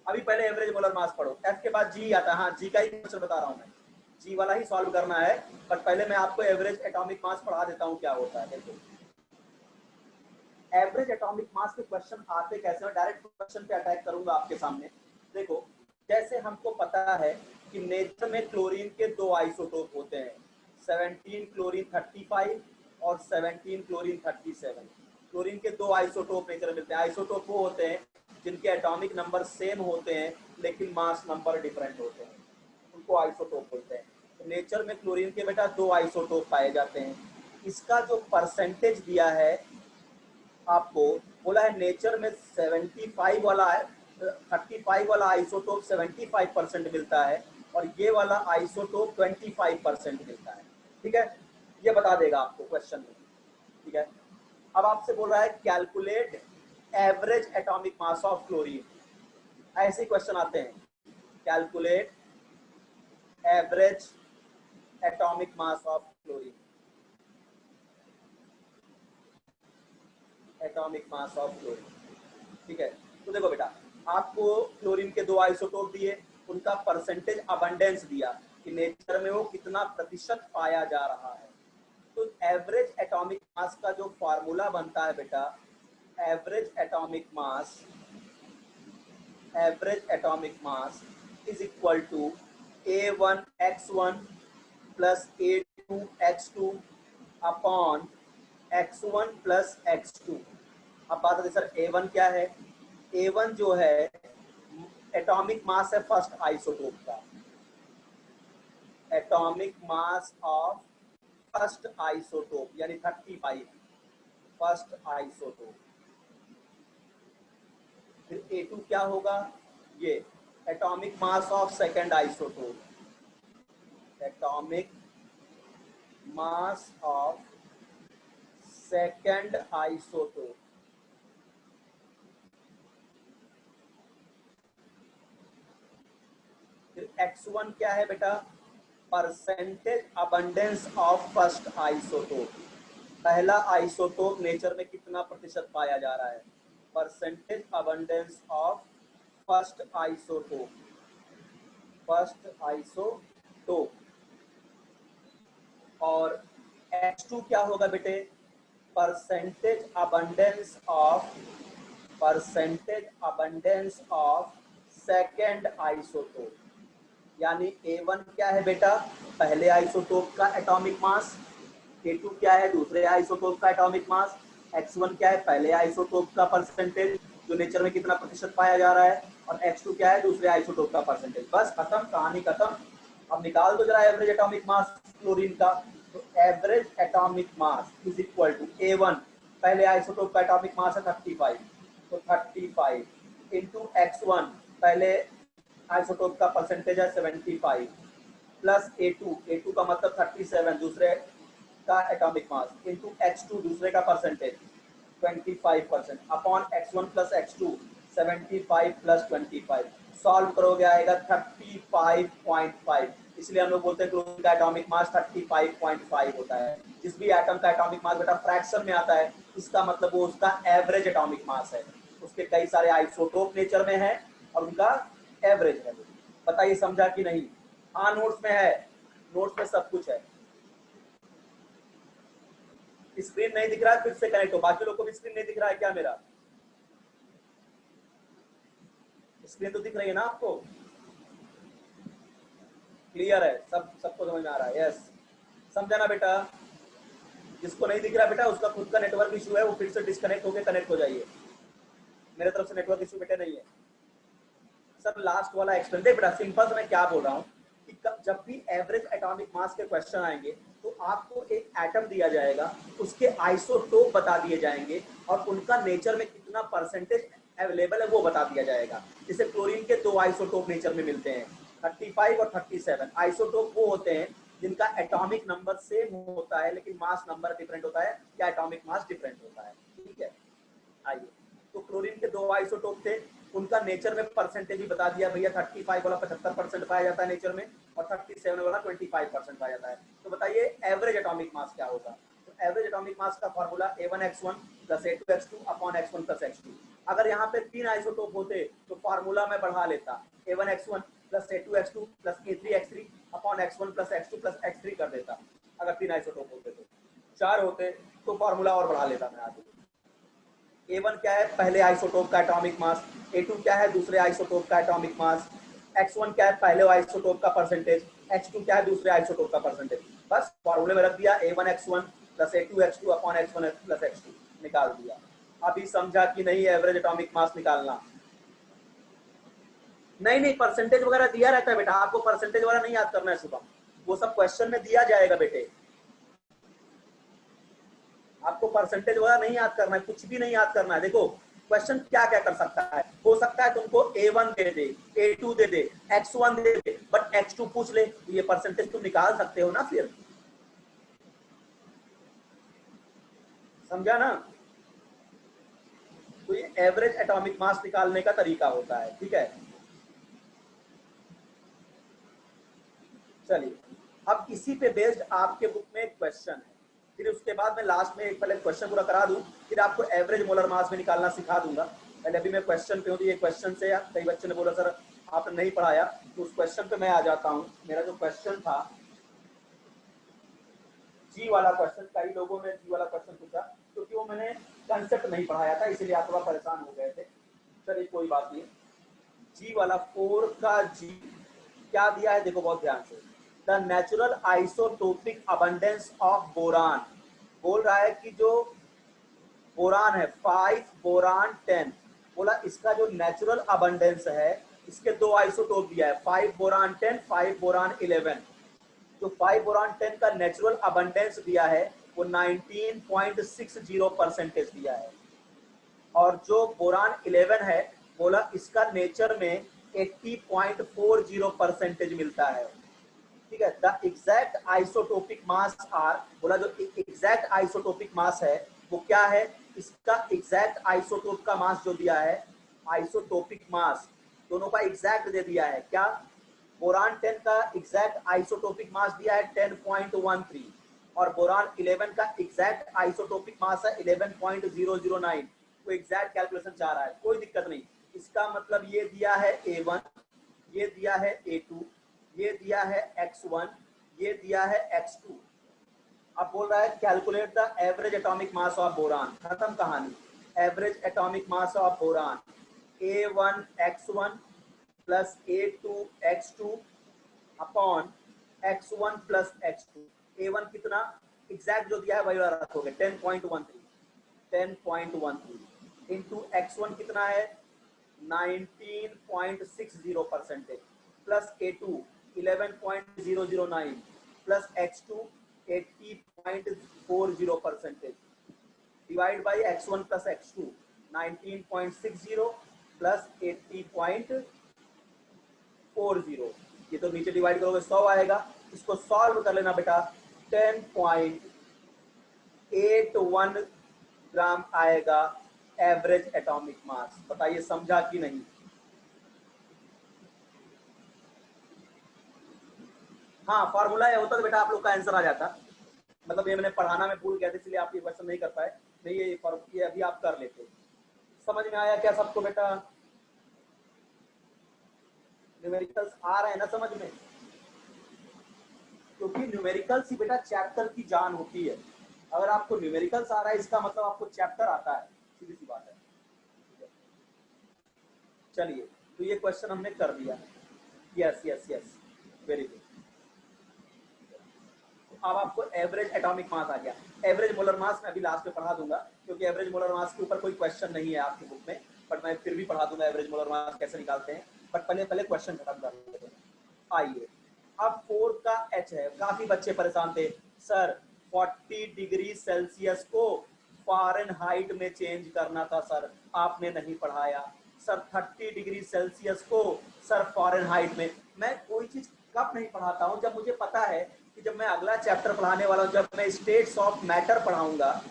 Speaker 1: अभी पहले एवरेज मोलर मास पढ़ो, एफ के बाद जी आता है। हाँ, जी का ही क्वेश्चन बता रहा हूँ मैं, जी वाला ही सॉल्व करना है, बट पहले मैं आपको एवरेज एटॉमिक मास पढ़ा देता हूँ क्या होता है। देखो एवरेज एटॉमिक मास के क्वेश्चन आते कैसे हैं, डायरेक्ट क्वेश्चन पे अटैक करूंगा आपके सामने। देखो जैसे हमको पता है कि नेचर में क्लोरीन के दो आइसोटोप होते हैं, 17 क्लोरीन 35 और 17 क्लोरीन 37। क्लोरीन के दो आइसोटोप नेचर में मिलते हैं। आइसोटोप वो होते हैं जिनके एटॉमिक नंबर सेम होते हैं लेकिन मास नंबर डिफरेंट होते हैं, उनको आइसोटोप बोलते हैं। तो नेचर में क्लोरीन के बेटा दो आइसोटोप पाए जाते हैं। इसका जो परसेंटेज दिया है आपको, बोला है नेचर में 75 वाला है, 35 वाला आइसोटोप 75% मिलता है और ये वाला आइसोटोप 25% मिलता है। ठीक है, ये बता देगा आपको क्वेश्चन में। ठीक है, अब आपसे बोल रहा है calculate average atomic mass of chlorine, ऐसे क्वेश्चन आते हैं, calculate average atomic mass of chlorine, atomic mass of chlorine. ठीक है, तो देखो बेटा आपको क्लोरीन के दो आइसोटोप दिए, उनका परसेंटेज अबंडेंस दिया कि नेचर में वो कितना प्रतिशत पाया जा रहा है। तो एवरेज एटॉमिक मास का जो फॉर्मूला बनता है बेटा, average atomic mass, average atomic mass is equal to A1x1 plus A2x2 upon x1 plus x2। अब बात है सर A1 क्या है, A1 जो है एटॉमिक मास है फर्स्ट आइसोटोप का, atomic mass of first isotope यानी 35 फर्स्ट आइसोटोप। फिर A2 क्या होगा, ये atomic mass of second isotope, atomic mass of second isotope. फिर x1 क्या है बेटा, percentage abundance of first isotope, पहला आइसोटोप नेचर में कितना प्रतिशत पाया जा रहा है, percentage abundance of first isotope, first isotope. और H2 क्या होगा बेटे, percentage abundance of, percentage abundance of second isotope. यानी A1 क्या है बेटा, पहले आइसोटोप का एटॉमिक मास, A2 क्या है दूसरे आइसोटोप का एटॉमिक मास, X1 क्या है पहले आइसोटोप का परसेंटेज जो नेचर में कितना प्रतिशत पाया जा रहा है, और X2 क्या है दूसरे आइसोटोप का परसेंटेज। बस खत्म, कहानी खत्म। अब निकाल दो जरा एवरेज एटॉमिक मास क्लोरीन का। तो average atomic mass is equal to A1 पहले आइसोटोप का एटॉमिक मास है 35, तो 35 इंटू X1 पहले आइसोटोप का परसेंटेज है 75 प्लस A2 का मतलब 37 दूसरे का एटॉमिक मास इंटू X2 दूसरे का percentage 25% upon X1 plus X2 75 plus 25। Solve करोगे आएगा 35.5, इसलिए हम लोग बोलते हैं क्लोरीन का एटॉमिक मास 35.5 होता है। जिस भी एटम का एटॉमिक मास बेटा फ्रैक्शन में आता है, इसका मतलब वो उसका एवरेज एटॉमिक मास है। उसके कई सारे आइसोटोप नेचर में है और उनका एवरेज है। बताइए समझा कि नहीं? हाँ नोट्स में है, नोट्स में सब कुछ है। स्क्रीन नहीं दिख रहा है, फिर से कनेक्ट हो। बाकी लोगों को भी स्क्रीन नहीं दिख रहा है क्या मेरा? स्क्रीन तो दिख रही है ना आपको? क्लियर है, सबको समझ में आ रहा है? यस, समझा ना बेटा? जिसको नहीं दिख रहा बेटा उसका खुद का नेटवर्क इशू है, वो फिर से डिस्कनेक्ट होकर कनेक्ट हो जाइए। मेरे तरफ से नेटवर्क इशू बेटे नहीं है। सर लास्ट वाला एक्सप्लेन देख बेटा, सिंपल से मैं क्या बोल रहा हूँ कि जब भी एवरेज एटॉमिक मास के क्वेश्चन आएंगे तो आपको एक एटम दिया जाएगा, उसके आइसोटोप बता दिए जाएंगे और उनका नेचर में कितना परसेंटेज अवेलेबल है वो बता दिया जाएगा। जैसे क्लोरीन के दो आइसोटोप नेचर में मिलते हैं 35 और 37। आइसोटोप वो होते हैं जिनका एटॉमिक नंबर सेम होता है लेकिन मास नंबर डिफरेंट होता है या एटॉमिक मास डिफरेंट होता है। ठीक है, आइए, तो क्लोरीन के दो आइसोटोप थे, उनका नेचर में परसेंटेज भी बता दिया भैया, 35 वाला 75% पाया जाता है नेचर में, और 37 वाला 25% पाया जाता है। तो बताइए एवरेज एटॉमिक मास क्या होगा? तो एवरेज एटॉमिक मास का formula A1X1 + A2X2 upon X1 + X2। अगर यहाँ पे 3 आइसोटोप होते तो फार्मूला में बढ़ा लेता, A1X1 + A2X2 + A3X3 upon X1 + X2 + X3 कर देता। अगर 3 आइसोटोप होते तो 4 होते तो फार्मूला और बढ़ा लेता मैं आगे। A1 क्या है? पहले आइसोटोप का एटॉमिक मास। A2 क्या है? दूसरे आइसोटोप का एटॉमिक मास। X1 क्या है? पहले आइसोटोप का परसेंटेज। X2 क्या है? दूसरे आइसोटोप का परसेंटेज। बस फॉर्मूले में रख दिया, A1X1 + A2X2 upon X1 + X2 निकाल दिया। अभी समझा कि नहीं एवरेज एटॉमिक मास निकालना? नहीं, परसेंटेज वगैरह दिया रहता है बेटा, आपको परसेंटेज वगैरह नहीं याद करना है सुबह, वो सब क्वेश्चन में दिया जाएगा बेटे। आपको परसेंटेज वगैरह नहीं याद करना है, कुछ भी नहीं याद करना है। देखो क्वेश्चन क्या क्या कर सकता है, हो सकता है तुमको A1 they they, A2 they they, X1 they they, but X2 पूछ ले, तो ये परसेंटेज तुम निकाल सकते हो ना फिर। समझा ना? तो ये एवरेज एटॉमिक मास निकालने का तरीका होता है, ठीक है। चलिए अब इसी पे बेस्ड आपके बुक में एक क्वेश्चन है, फिर उसके बाद मैं लास्ट में एक पहले क्वेश्चन पूरा करा दूं, फिर आपको एवरेज मोलर मास में निकालना सिखा दूंगा। पहले अभी मैं क्वेश्चन पे हूँ, तो ये क्वेश्चन से कई बच्चे ने बोला सर आपने नहीं पढ़ाया, तो उस क्वेश्चन पे मैं आ जाता हूँ। मेरा जो क्वेश्चन था जी वाला क्वेश्चन, कई लोगों ने जी वाला क्वेश्चन पूछा क्योंकि वो मैंने कंसेप्ट नहीं पढ़ाया था, इसलिए आप थोड़ा परेशान हो गए थे। चलिए कोई बात नहीं। जी वाला 4 का जी क्या दिया है देखो बहुत ध्यान से, the natural isotopic abundance of boron. बोल रहा है कि जो बोरान है 5 बोरान 10, बोला इसका जो नेचुरल अबंडेंस है, इसके दो आइसोटोप दिया है, 5 बोरान 10, 5 बोरान 11। जो 5 बोरान 10 का नेचुरल अबंडेंस दिया है वो 19.60% दिया है, और जो बोरान 11 है बोला इसका नेचर में 80.40% मिलता है, ठीक है। The exact isotopic mass are, बोला जो एग्जैक्ट आइसोटोपिक मास है वो क्या है, इसका एग्जैक्ट आइसोटोप का मास जो दिया है, आइसोटोपिक मास दोनों का एग्जैक्ट दे दिया है क्या, बोरान 10 का एग्जैक्ट आइसोटोपिक मास दिया है 10.13, और बोरान 11 का एग्जैक्ट आइसोटोपिक मास है 11.009। वो एग्जैक्ट कैलकुलेशन चाह रहा है, कोई दिक्कत नहीं। इसका मतलब ये दिया है A1, ये दिया है A2, ये दिया है X1, ये दिया है X2। अब बोल रहा है calculate the average atomic mass of boron. खत्म कहानी। Average atomic mass of boron A1X1 + A2X2 upon X1 + X2। A1 कितना एग्जैक्ट जो दिया है वही रखोगे 10.13 इंटू X1 कितना है 19.60% plus A2 11.009 plus X2 80.40% divide by X1 + X2 19.60 plus 80.40। ये तो नीचे डिवाइड करोगे 100 आएगा, इसको सॉल्व कर लेना बेटा। 10.81 ग्राम आएगा एवरेज एटॉमिक मास। बताइए समझा कि नहीं? हाँ फॉर्मूला ये होता तो बेटा आप लोग का आंसर आ जाता, मतलब ये मैंने पढ़ाना में भूल गया था इसलिए आप ये क्वेश्चन नहीं कर पाए, नहीं ये अभी आप कर लेते। समझ में आया क्या सबको बेटा? न्यूमेरिकल्स आ रहे हैं ना समझ में? क्योंकि न्यूमेरिकल्स ही बेटा चैप्टर की जान होती है। अगर आपको न्यूमेरिकल्स आ रहा है इसका मतलब आपको चैप्टर आता है, सीधी सी बात है। चलिए तो ये क्वेश्चन हमने कर दिया। Yes yes yes, very good. अब आपको एवरेज एटॉमिक मास आ गया। एवरेज मोलर मास मैं अभी लास्ट में पढ़ा दूंगा, क्योंकि एवरेज मोलर मास के ऊपर कोई क्वेश्चन नहीं है आपकी बुक में, बट मैं फिर भी पढ़ा दूंगा एवरेज मोलर मास कैसे निकालते हैं। बट पहले क्वेश्चन खत्म कर लेते हैं। आइए अब 4 का H है। काफी बच्चे परेशान थे सर 40 डिग्री सेल्सियस को फ़ारेनहाइट में चेंज करना था सर, आपने नहीं पढ़ाया। सर 30 डिग्री सेल्सियस को सर फ़ारेनहाइट में। मैं कोई चीज कब नहीं पढ़ाता हूँ जब मुझे पता है कि जब मैं अगला चैप्टर पढ़ाने वाला हूँ, जब मैं स्टेट्स ऑफ मैटर पढ़ाऊंगा,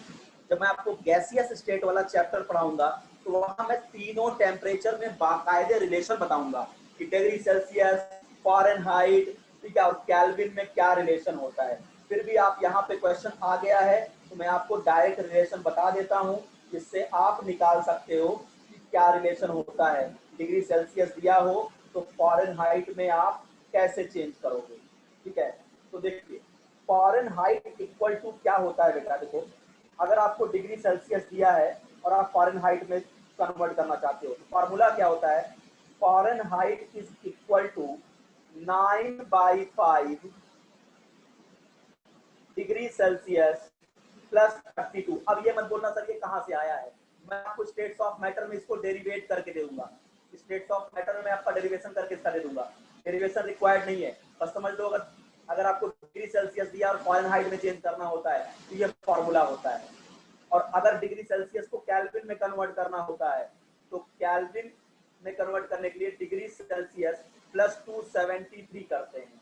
Speaker 1: जब मैं आपको गैसियस स्टेट वाला चैप्टर पढ़ाऊंगा, तो वहां मैं तीनों टेम्परेचर में बाकायदे रिलेशन बताऊंगा कि डिग्री सेल्सियस, फ़ारेनहाइट, ठीक है, और केल्विन में क्या रिलेशन होता है। फिर भी आप यहाँ पे क्वेश्चन आ गया है तो मैं आपको डायरेक्ट रिलेशन बता देता हूँ, जिससे आप निकाल सकते हो कि क्या रिलेशन होता है। डिग्री सेल्सियस दिया हो तो फ़ारेनहाइट में आप कैसे चेंज करोगे, ठीक है। तो देखिए फ़ारेनहाइट इक्वल टू क्या होता है बेटा, देखो अगर आपको डिग्री सेल्सियस दिया है और आप फ़ारेनहाइट में कन्वर्ट करना चाहते हो तो फार्मूला क्या होता है, Fahrenheit is equal to 9/5 degree Celsius plus 32। अब ये मत बोलना सर ये कहाँ से आया है, मैं आपको स्टेट्स ऑफ मैटर में इसको डेरिवेट करके दे दूंगा। स्टेट्स ऑफ मैटर में आपका डेरिवेशन करके इसका दे दूंगा, डेरिवेशन रिक्वायर्ड नहीं है। बस समझ लो अगर आपको डिग्री सेल्सियस दिया और फ़ारेनहाइट में चेंज करना होता है तो ये फॉर्मूला होता है। और अगर डिग्री सेल्सियस को केल्विन में कन्वर्ट करना होता है तो केल्विन में कन्वर्ट करने के लिए डिग्री सेल्सियस प्लस 273 करते हैं।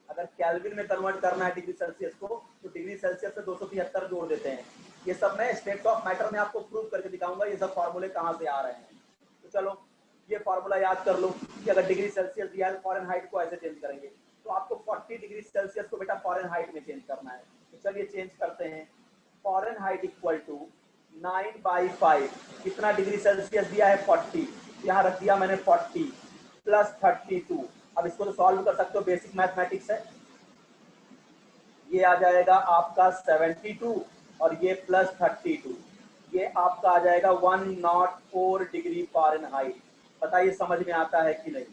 Speaker 1: अगर केल्विन में कन्वर्ट करना है डिग्री सेल्सियस को तो डिग्री सेल्सियस से 273 जोड़ देते हैं। ये सब मैं स्टेट्स ऑफ मैटर में आपको प्रूव करके दिखाऊंगा ये सब फॉर्मूले कहाँ से आ रहे हैं। तो चलो ये फॉर्मूला याद कर लो कि अगर डिग्री सेल्सियस दिया है फ़ारेनहाइट को ऐसे चेंज करेंगे, तो आपको 40 डिग्री सेल्सियस को बेटा फ़ारेनहाइट में चेंज करना है। तो चलिए चेंज करते हैं। फ़ारेनहाइट इक्वल टू 9/5 कितना डिग्री सेल्सियस दिया है 40, यहाँ रख दिया मैंने 40 प्लस 32। अब इसको तो सॉल्व कर सकते हो, बेसिक मैथमेटिक्स है। ये आ जाएगा आपका 72 और ये प्लस 32, ये आपका आ जाएगा 104 डिग्री फ़ारेनहाइट। बताइए समझ में आता है कि नहीं।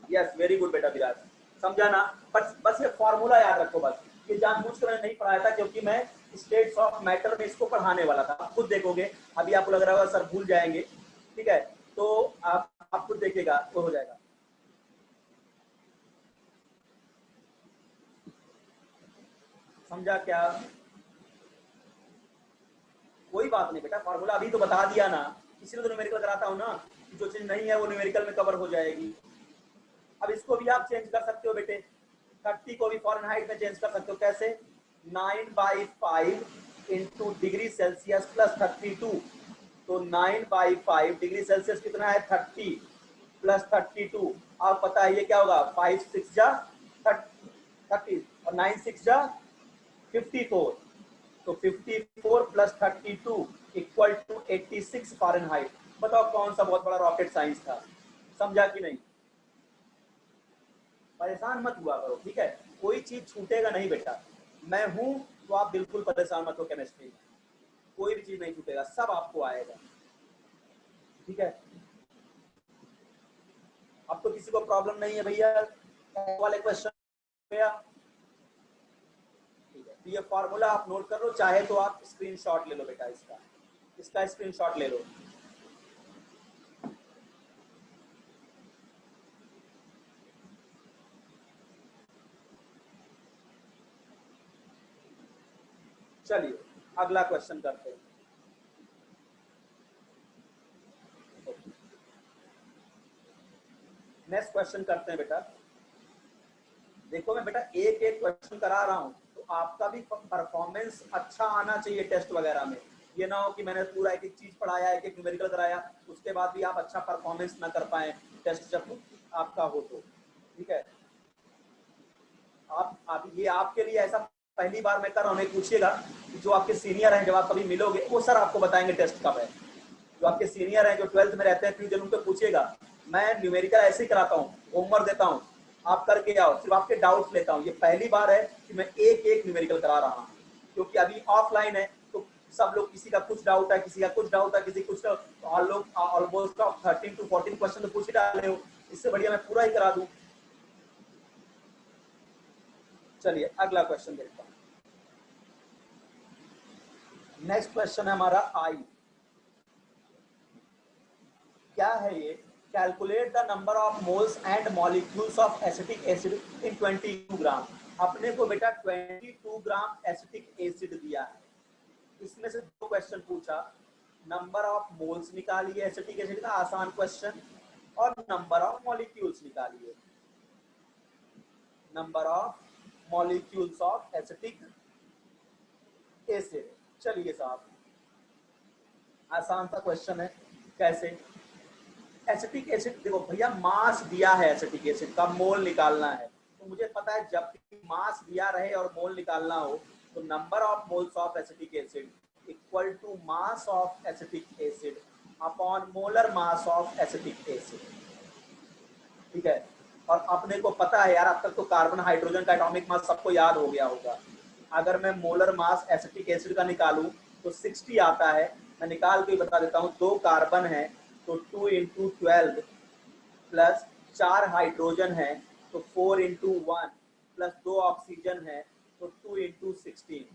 Speaker 1: यस वेरी गुड बेटा विराज, समझा ना। बस ये फॉर्मूला याद रखो, बस ये जानबूझकर मैंने नहीं पढ़ाया था क्योंकि मैं स्टेट्स ऑफ मैटर में इसको पढ़ाने वाला था। आप खुद देखोगे, अभी आपको लग रहा होगा सर भूल जाएंगे, ठीक है, तो आप खुद देखिएगा तो हो जाएगा। समझा क्या, कोई बात नहीं बेटा, फॉर्मूला अभी तो बता दिया ना, इसीलिए तो न्यूमेरिकल कराता हूँ ना, कि जो चीज नहीं है वो न्यूमेरिकल में कवर हो जाएगी। अब इसको भी आप चेंज कर सकते हो बेटे, 30 को भी फ़ारेनहाइट में चेंज कर सकते हो। कैसे, 9/5 इंटू डिग्री सेल्सियस प्लस 32। तो 9/5 डिग्री सेल्सियस कितना है 30 प्लस 32। आप पता है ये क्या होगा, 5 6 जा 30 और 9 6 जा 54। तो 54 प्लस 32 इक्वल टू 86 फ़ारेनहाइट। बताओ कौन सा बहुत बड़ा रॉकेट साइंस था, समझा कि नहीं। परेशान मत हुआ करो, ठीक है, कोई चीज छूटेगा नहीं बेटा। मैं हूं तो आप बिल्कुल परेशान मत हो, केमिस्ट्री में कोई भी चीज नहीं छूटेगा, सब आपको आएगा, ठीक है। अब तो किसी को प्रॉब्लम नहीं है भैया वाले क्वेश्चन भैया, ठीक है। तो ये फॉर्मूला आप नोट कर लो, चाहे तो आप स्क्रीनशॉट ले लो बेटा, इसका स्क्रीनशॉट ले लो। चलिए अगला क्वेश्चन करते हैं। नेक्स्ट क्वेश्चन करते हैं बेटा। देखो मैं बेटा एक एक क्वेश्चन करा रहा हूँ तो आपका भी परफॉर्मेंस अच्छा आना चाहिए टेस्ट वगैरह में। ये ना हो कि मैंने पूरा एक एक चीज पढ़ाया, एक एक न्यूमेरिकल कराया, उसके बाद भी आप अच्छा परफॉर्मेंस ना कर पाए टेस्ट जब आपका हो तो, ठीक है। आप ये आपके लिए ऐसा पहली बार मैं कर रहा हूँ, नहीं पूछिएगा जो आपके सीनियर हैं, जब आप कभी मिलोगे वो सर आपको बताएंगे टेस्ट कब है। जो आपके सीनियर हैं जो 12th में रहते हैं फ्यूजन, उनको पूछिएगा। मैं न्यूमेरिकल ऐसे ही कराता हूँ, होमवर्क देता हूँ, आप करके आओ, सिर्फ आपके डाउट्स लेता हूँ। ये पहली बार है कि मैं एक एक न्यूमेरिकल करा रहा हूँ, क्योंकि अभी ऑफलाइन है तो सब लोग, किसी का कुछ डाउट है, किसी का कुछ डाउट है, किसी कुछ, और लोग ऑलमोस्ट 13 to 14 क्वेश्चन तो पूछ ही डाले हो, इससे बढ़िया मैं पूरा ही करा दूँ। चलिए अगला क्वेश्चन देखता हूँ। नेक्स्ट क्वेश्चन है हमारा आई, क्या है ये, calculate the number of moles and molecules of acetic acid in 22 ग्राम। अपने को बेटा 22 ग्राम एसिटिक एसिड दिया है, इसमें से दो क्वेश्चन पूछा, नंबर ऑफ मोल्स निकालिए एसिटिक एसिड का, आसान क्वेश्चन, और नंबर ऑफ मॉलिक्यूल्स निकालिए, number of molecules of acetic acid. चलिए साहब, आसान सा क्वेश्चन है। कैसे? एसिटिक एसिड, देखो भैया मास दिया है एसिटिक एसिड का, मोल निकालना है। तो मुझे पता है जब भी मास दिया रहे और मोल निकालना हो तो number of moles of acetic acid equal to mass of acetic acid upon molar mass of acetic acid. ठीक है, और अपने को पता है यार, अब तक तो कार्बन हाइड्रोजन का एटॉमिक मास सबको याद हो गया होगा। अगर मैं मोलर मास एसिटिक एसिड का निकालूं तो 60 आता है। मैं निकाल के बता देता हूँ, 2 कार्बन है तो 2 इंटू 12 प्लस 4 हाइड्रोजन है तो 4 इंटू 1 प्लस 2 ऑक्सीजन है तो 2 इंटू 16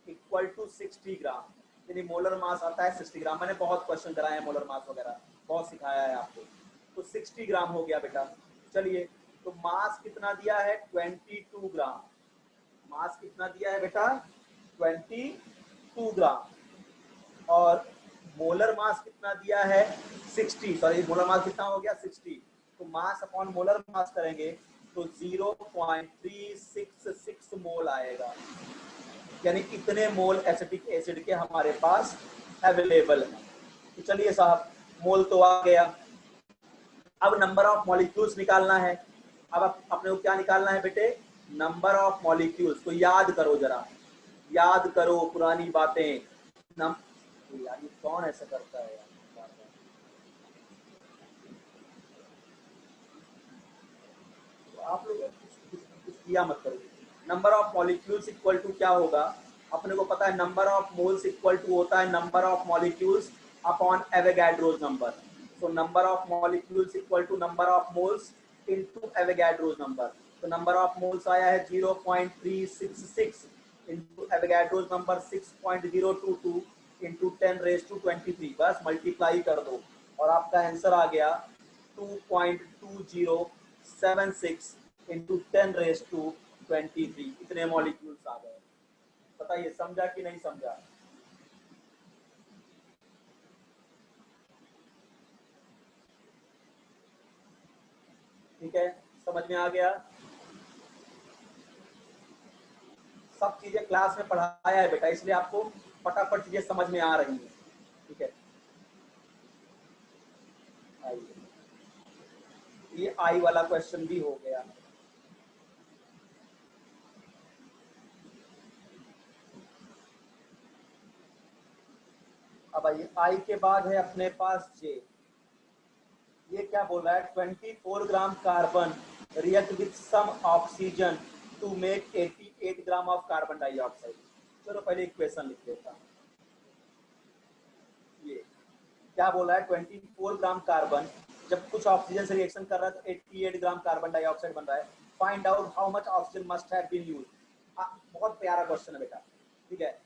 Speaker 1: इक्वल टू 60 ग्राम। यानी मोलर मास आता है 60 ग्राम। मैंने बहुत क्वेश्चन कराए हैं मोलर मास वगैरह, बहुत सिखाया है आपको। तो 60 ग्राम हो गया बेटा। चलिए, तो मास कितना दिया है? 22 ग्राम। मास कितना दिया है बेटा? 22 ग्राम। और मोलर मास कितना दिया है? 60। सॉरी, मोलर मास कितना हो गया? 60। तो मास अपॉन मोलर मास करेंगे तो 0.366 मोल आएगा। यानी इतने मोल एसिटिक एसिड के हमारे पास अवेलेबल है। तो चलिए साहब, मोल तो आ गया। अब नंबर ऑफ मॉलिक्यूल्स निकालना है। अब अपने को क्या निकालना है बेटे? Number of molecules. तो याद करो जरा, याद करो पुरानी बातें। यार ये कौन ऐसा करता है यार? तो आप लोग कुछ किया मत करो। Number of molecules equal to क्या होगा? अपने को पता है number of moles equal to होता है number of molecules upon Avogadro's number. So number of molecules equal to number of moles into Avogadro's number. तो नंबर ऑफ मोल्स आया है 0.366 इनटू एवोगैड्रोस नंबर 6.022 इंटू 10⁻23। बस मल्टीप्लाई कर दो और आपका आंसर आ गया 2.2076 इंटू 10⁻23। इतने मॉलिक्यूल्स आ गए। बताइए समझा कि नहीं समझा? ठीक है, समझ में आ गया? सब चीजें क्लास में पढ़ाया है बेटा, इसलिए आपको फटाफट चीजें समझ में आ रही हैं। ठीक है, आइए, ये आई वाला क्वेश्चन भी हो गया। अब आइए, आई के बाद है अपने पास जे। ये क्या बोल रहा है? 24 gram carbon react with some oxygen to make 88 gram of carbon dioxide. चलो पहले इक्वेशन लिख लेता हूँ। ये क्या बोल रहा है? 24 ग्राम कार्बन जब कुछ ऑक्सीजन से रिएक्शन कर रहा है तो 88 ग्राम कार्बन डाइऑक्साइड बन रहा है। Find out how much oxygen must have been used. बहुत प्यारा क्वेश्चन है बेटा। ठीक है,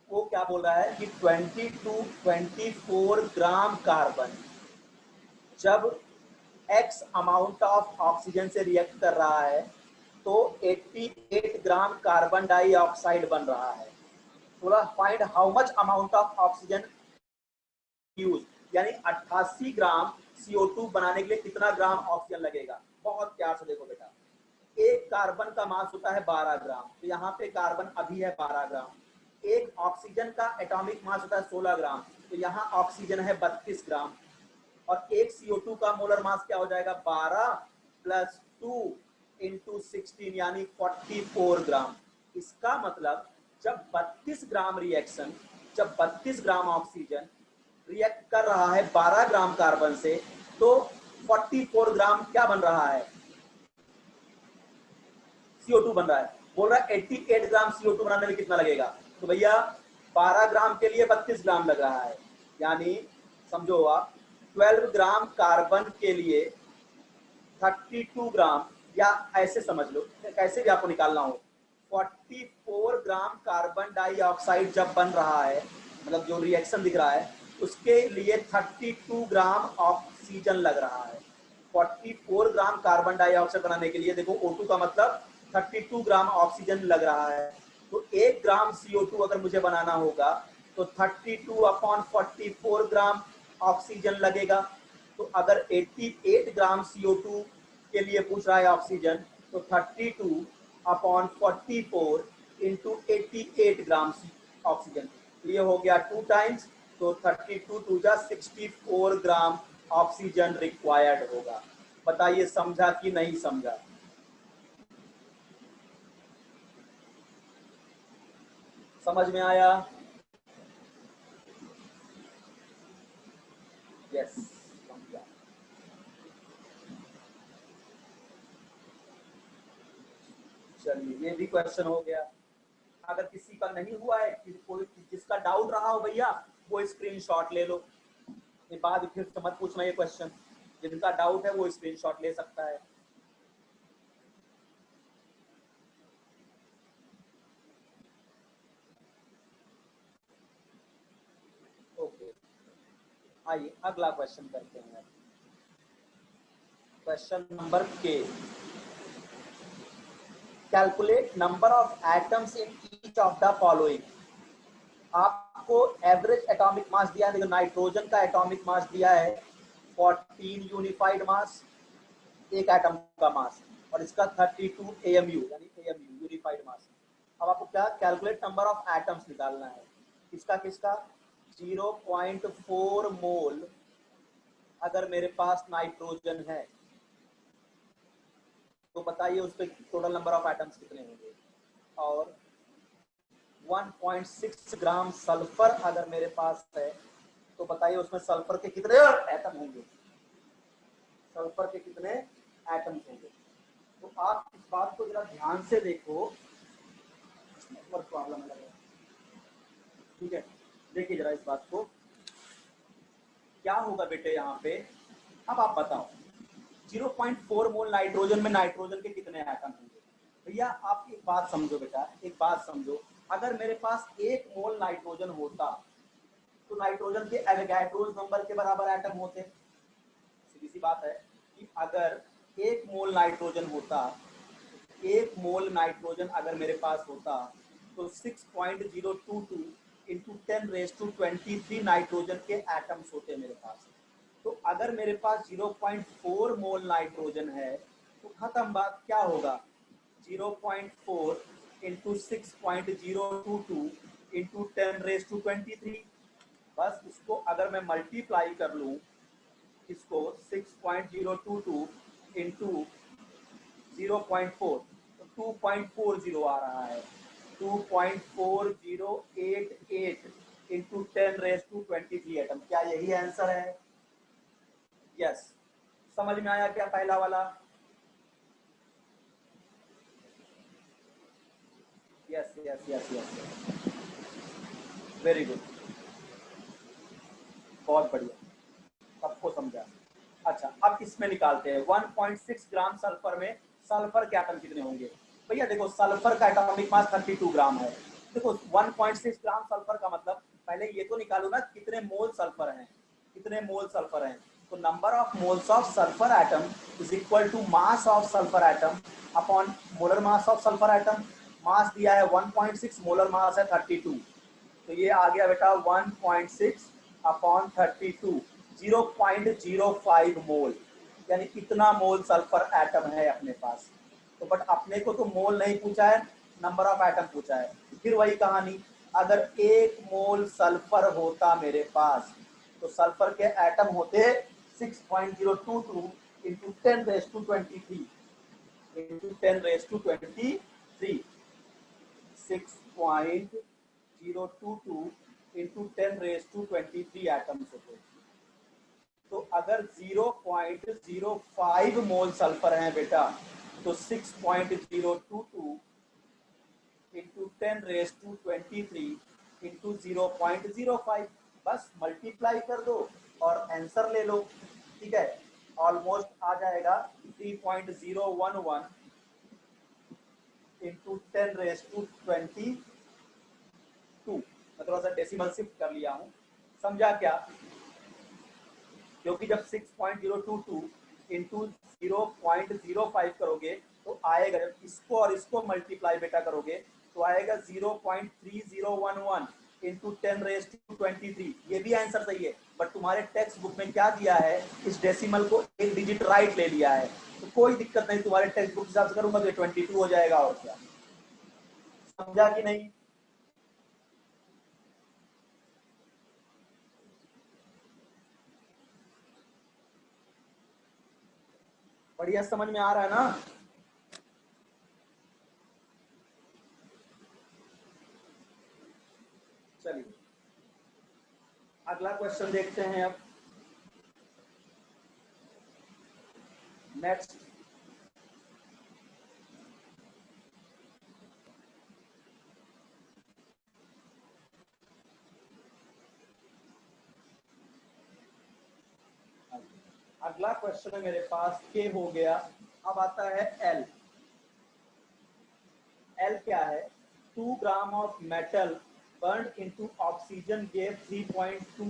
Speaker 1: वो क्या बोल रहा है कि 24 ग्राम कार्बन जब x अमाउंट ऑफ ऑक्सीजन से रिएक्ट कर रहा है तो 88 ग्राम कार्बन डाइऑक्साइड बन रहा है। थोड़ा find how much amount of oxygen use, यानी 88 ग्राम CO2 बनाने के लिए कितना ग्राम ऑक्सीजन लगेगा। बहुत प्यार से देखो बेटा, एक कार्बन का मास होता है 12 ग्राम, तो यहाँ पे कार्बन अभी है 12 ग्राम। एक ऑक्सीजन का एटॉमिक मास होता है 16 ग्राम, तो यहाँ ऑक्सीजन है 32 ग्राम। और एक CO2 का मोलर मास क्या हो जाएगा? 12 प्लस 2 इंटू 16 यानी 44 ग्राम। इसका मतलब जब 32 ग्राम रिएक्शन, जब 32 ग्राम ऑक्सीजन रिएक्ट कर रहा है 12 ग्राम कार्बन से, तो 44 ग्राम क्या बन रहा है? CO2 बन रहा है। बोल रहा है 88 ग्राम CO2 बनाने में कितना लगेगा? तो भैया 12 ग्राम के लिए 32 ग्राम लग रहा है, यानी समझो आप 12 ग्राम कार्बन के लिए 32 ग्राम, या ऐसे समझ लो, कैसे भी आपको निकालना हो, 44 ग्राम कार्बन डाइऑक्साइड जब बन रहा है, मतलब जो रिएक्शन दिख रहा है उसके लिए 32 ग्राम ऑक्सीजन लग रहा है। 44 ग्राम कार्बन डाइऑक्साइड बनाने के लिए देखो O2 का मतलब 32 ग्राम ऑक्सीजन लग रहा है। तो 1 ग्राम CO2 अगर मुझे बनाना होगा तो 32 अपॉन 44 ग्राम ऑक्सीजन लगेगा। तो अगर 88 ग्राम CO2 के लिए पूछ रहा है ऑक्सीजन, तो 32 अपॉन 44 इंटू 88 ग्राम ऑक्सीजन। तो ये हो गया 2 टाइम्स, तो 32 टू जा 64 ग्राम ऑक्सीजन रिक्वायर्ड होगा। बताइए समझा कि नहीं समझा? समझ में आया? यस, समझा। चलिए ये भी क्वेश्चन हो गया। अगर किसी का नहीं हुआ है, कोई जिसका डाउट रहा हो भैया, वो स्क्रीनशॉट ले लो। ये बाद फिर से मत पूछना ये क्वेश्चन। जिनका डाउट है वो स्क्रीनशॉट ले सकता है। ओके, आइए अगला क्वेश्चन करते हैं। क्वेश्चन नंबर के, calculate number of atoms in each of the following. आपको एवरेज एटॉमिक मास दिया है, देखो नाइट्रोजन का एटॉमिक मास दिया है 14 यूनिफाइड मास, एक एटम का मास, और इसका 32 AMU यानी AMU यूनिफाइड मास। अब आपको क्या कैलकुलेट नंबर ऑफ एटम्स निकालना है। किसका किसका? 0.4 मोल अगर मेरे पास नाइट्रोजन है तो बताइए उस पर टोटल नंबर ऑफ एटम्स कितने होंगे। और 1.6 ग्राम सल्फर अगर मेरे पास है तो बताइए उसमें सल्फर के कितने एटम होंगे। सल्फर के कितने एटम्स होंगे। तो आप इस बात को जरा ध्यान से देखो, नेटवर्क प्रॉब्लम लग रहा है, ठीक है। देखिए जरा इस बात को, क्या होगा बेटे यहाँ पे। अब आप बताओ 0.4 मोल नाइट्रोजन में नाइट्रोजन के कितने एटम होंगे। भैया आप एक बात समझो बेटा, एक बात समझो, अगर मेरे पास 1 मोल नाइट्रोजन होता तो नाइट्रोजन के एवोगाड्रो नंबर के बराबर एटम होते। सीधी सी बात है कि अगर 1 मोल नाइट्रोजन होता, 1 मोल नाइट्रोजन अगर मेरे पास होता तो 6.022 इंटू 10⁻23 नाइट्रोजन के एटम्स होते मेरे पास। तो अगर मेरे पास 0.4 मोल नाइट्रोजन है तो खत्म बात। क्या होगा 0.4 इंटू 6.022 इंटू 10⁻23। बस इसको अगर मैं मल्टीप्लाई कर लूँ, इसको 6.022 इंटू 0.4 तो 2.40 आ रहा है। 2.4088 इंटू 10⁻23 एटम। क्या यही आंसर है? यस। समझ में आया क्या पहला वाला? Yes yes yes yes, very good, बहुत बढ़िया, सबको समझा। अच्छा अब इसमें निकालते हैं 1.6 ग्राम सल्फर में सल्फर के एटम कितने होंगे। भैया देखो सल्फर का एटॉमिक मास 32 ग्राम है। देखो 1.6 ग्राम सल्फर का मतलब पहले ये तो निकालो ना कितने मोल सल्फर हैं, कितने मोल सल्फर हैं। तो number of moles of sulphur atom is equal to mass of sulphur atom upon molar mass of sulphur atom. Mass दिया है 1.6, मोलर मास है 32, तो ये आ गया बेटा 1.6 अपॉन 32, 0.05 मोल, यानी कितना मोल सल्फर एटम है अपने पास। तो बट अपने को तो मोल नहीं पूछा है, नंबर ऑफ एटम पूछा है। फिर वही कहानी, अगर 1 मोल सल्फर होता मेरे पास तो सल्फर के एटम होते 6.022 इंटू 10⁻23 इंटू 10⁻23, 6.022 इंटू 10⁻23 एटम्स होते। तो अगर 0.05 मोल सल्फर है बेटा तो 6.022 इंटू 10⁻23 इंटू 0.05, बस मल्टीप्लाई कर दो और आंसर ले लो। ठीक है, ऑलमोस्ट आ जाएगा 3.011 इंटू 10⁻22। मैं थोड़ा सा डेसिमल शिफ्ट कर लिया हूँ, समझा क्या? क्योंकि जब 6.022 इंटू 0.05 करोगे तो आएगा, जब इसको और इसको मल्टीप्लाई बेटा करोगे तो आएगा 0.3011 इंटू 10⁻23। ये भी आंसर सही है, बट तुम्हारे टेक्स्ट बुक में क्या दिया है, इस डेसिमल को एक डिजिट राइट ले लिया है। तो कोई दिक्कत नहीं, तुम्हारे टेक्स्ट बुक हिसाब से करूंगा तो 22 हो जाएगा। और क्या, समझा कि नहीं? बढ़िया समझ में आ रहा है ना? चलिए अगला क्वेश्चन देखते हैं अब। नेक्स्ट अगला क्वेश्चन है मेरे पास, के हो गया। अब आता है एल। एल क्या है? 2 ग्राम of metal burned into oxygen gave 3.2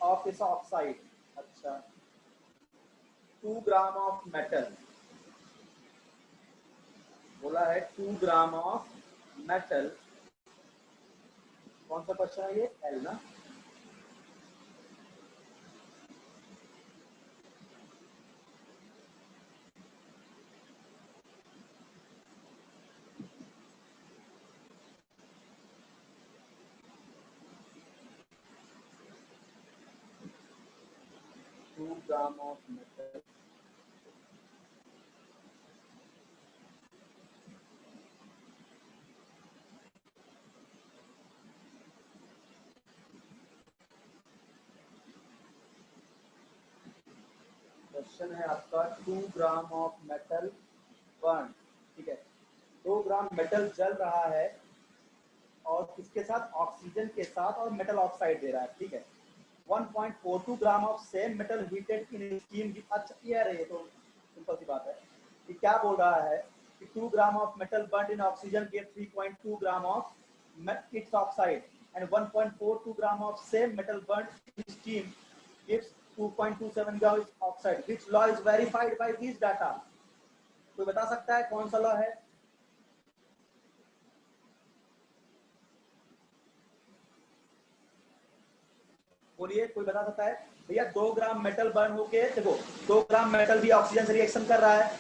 Speaker 1: of its oxide। अच्छा, 2 ग्राम ऑफ मेटल बोला है, 2 ग्राम ऑफ मेटल। कौन सा क्वेश्चन है ये? एल ना? Two gram of metal, question है आपका 2 ग्राम ऑफ मेटल बर्न। ठीक है, 2 ग्राम मेटल जल रहा है और किसके साथ? ऑक्सीजन के साथ, और मेटल ऑक्साइड दे रहा है। ठीक है, 1.42 gram of same metal heated in steam. अच्छा ये है, ये तो सिंपल सी बात है कि क्या बोल रहा है कि 2 ग्राम of metal burn in oxygen give 3.2 gram of its oxide and 1.42 gram of same metal burnt in steam gives 2.27 gram of oxide. Which law is verified by these data? कोई बता सकता है कौन सा लॉ है? बोलिए, कोई बता सकता है? भैया 2 ग्राम मेटल बर्न होके, देखो 2 ग्राम मेटल भी ऑक्सीजन से रिएक्शन कर रहा है,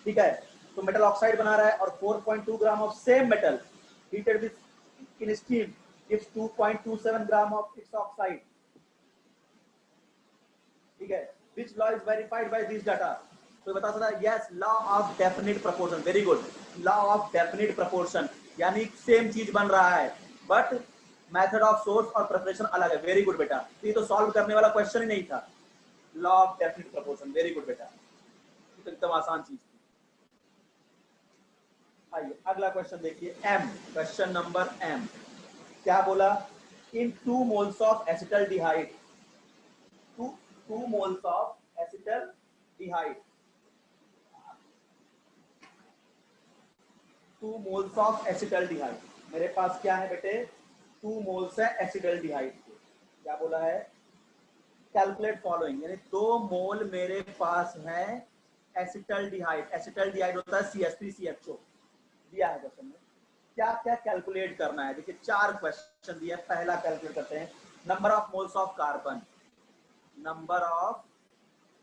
Speaker 1: ठीक है, तो मेटल ऑक्साइड बना रहा है, और 4.2 gram of same metal heated with in steam gives 2.27 gram of its oxide. ठीक है, which law is verified by this data? कोई बता सकता है? Yes, law of definite proportion. Very good, law of definite proportion, यानी same चीज बन रहा है बट मेथड ऑफ सोर्स और प्रिपरेशन अलग है। वेरी गुड बेटा, तो ये तो सॉल्व करने वाला क्वेश्चन ही नहीं था। Law of definite proportion, very good बेटा, तो एकदम आसान चीज थी। आइए अगला क्वेश्चन देखिए, एम, क्वेश्चन नंबर एम। क्या बोला? In 2 moles of acetaldehyde, 2 moles of acetaldehyde, 2 moles of acetaldehyde, मेरे पास क्या है बेटे? 2 मोल्स है एसिटल्डिहाइड के। क्या बोला है? कैलकुलेट फॉलोइंग, यानी 2 मोल मेरे पास है एसिटल्डिहाइड। एसिटल्डिहाइड होता है CH3CHO, दिया है क्वेश्चन में। क्या क्या कैलकुलेट करना है? देखिए 4 क्वेश्चन दिया है। पहला कैलकुलेट करते हैं, number of moles of carbon. Number of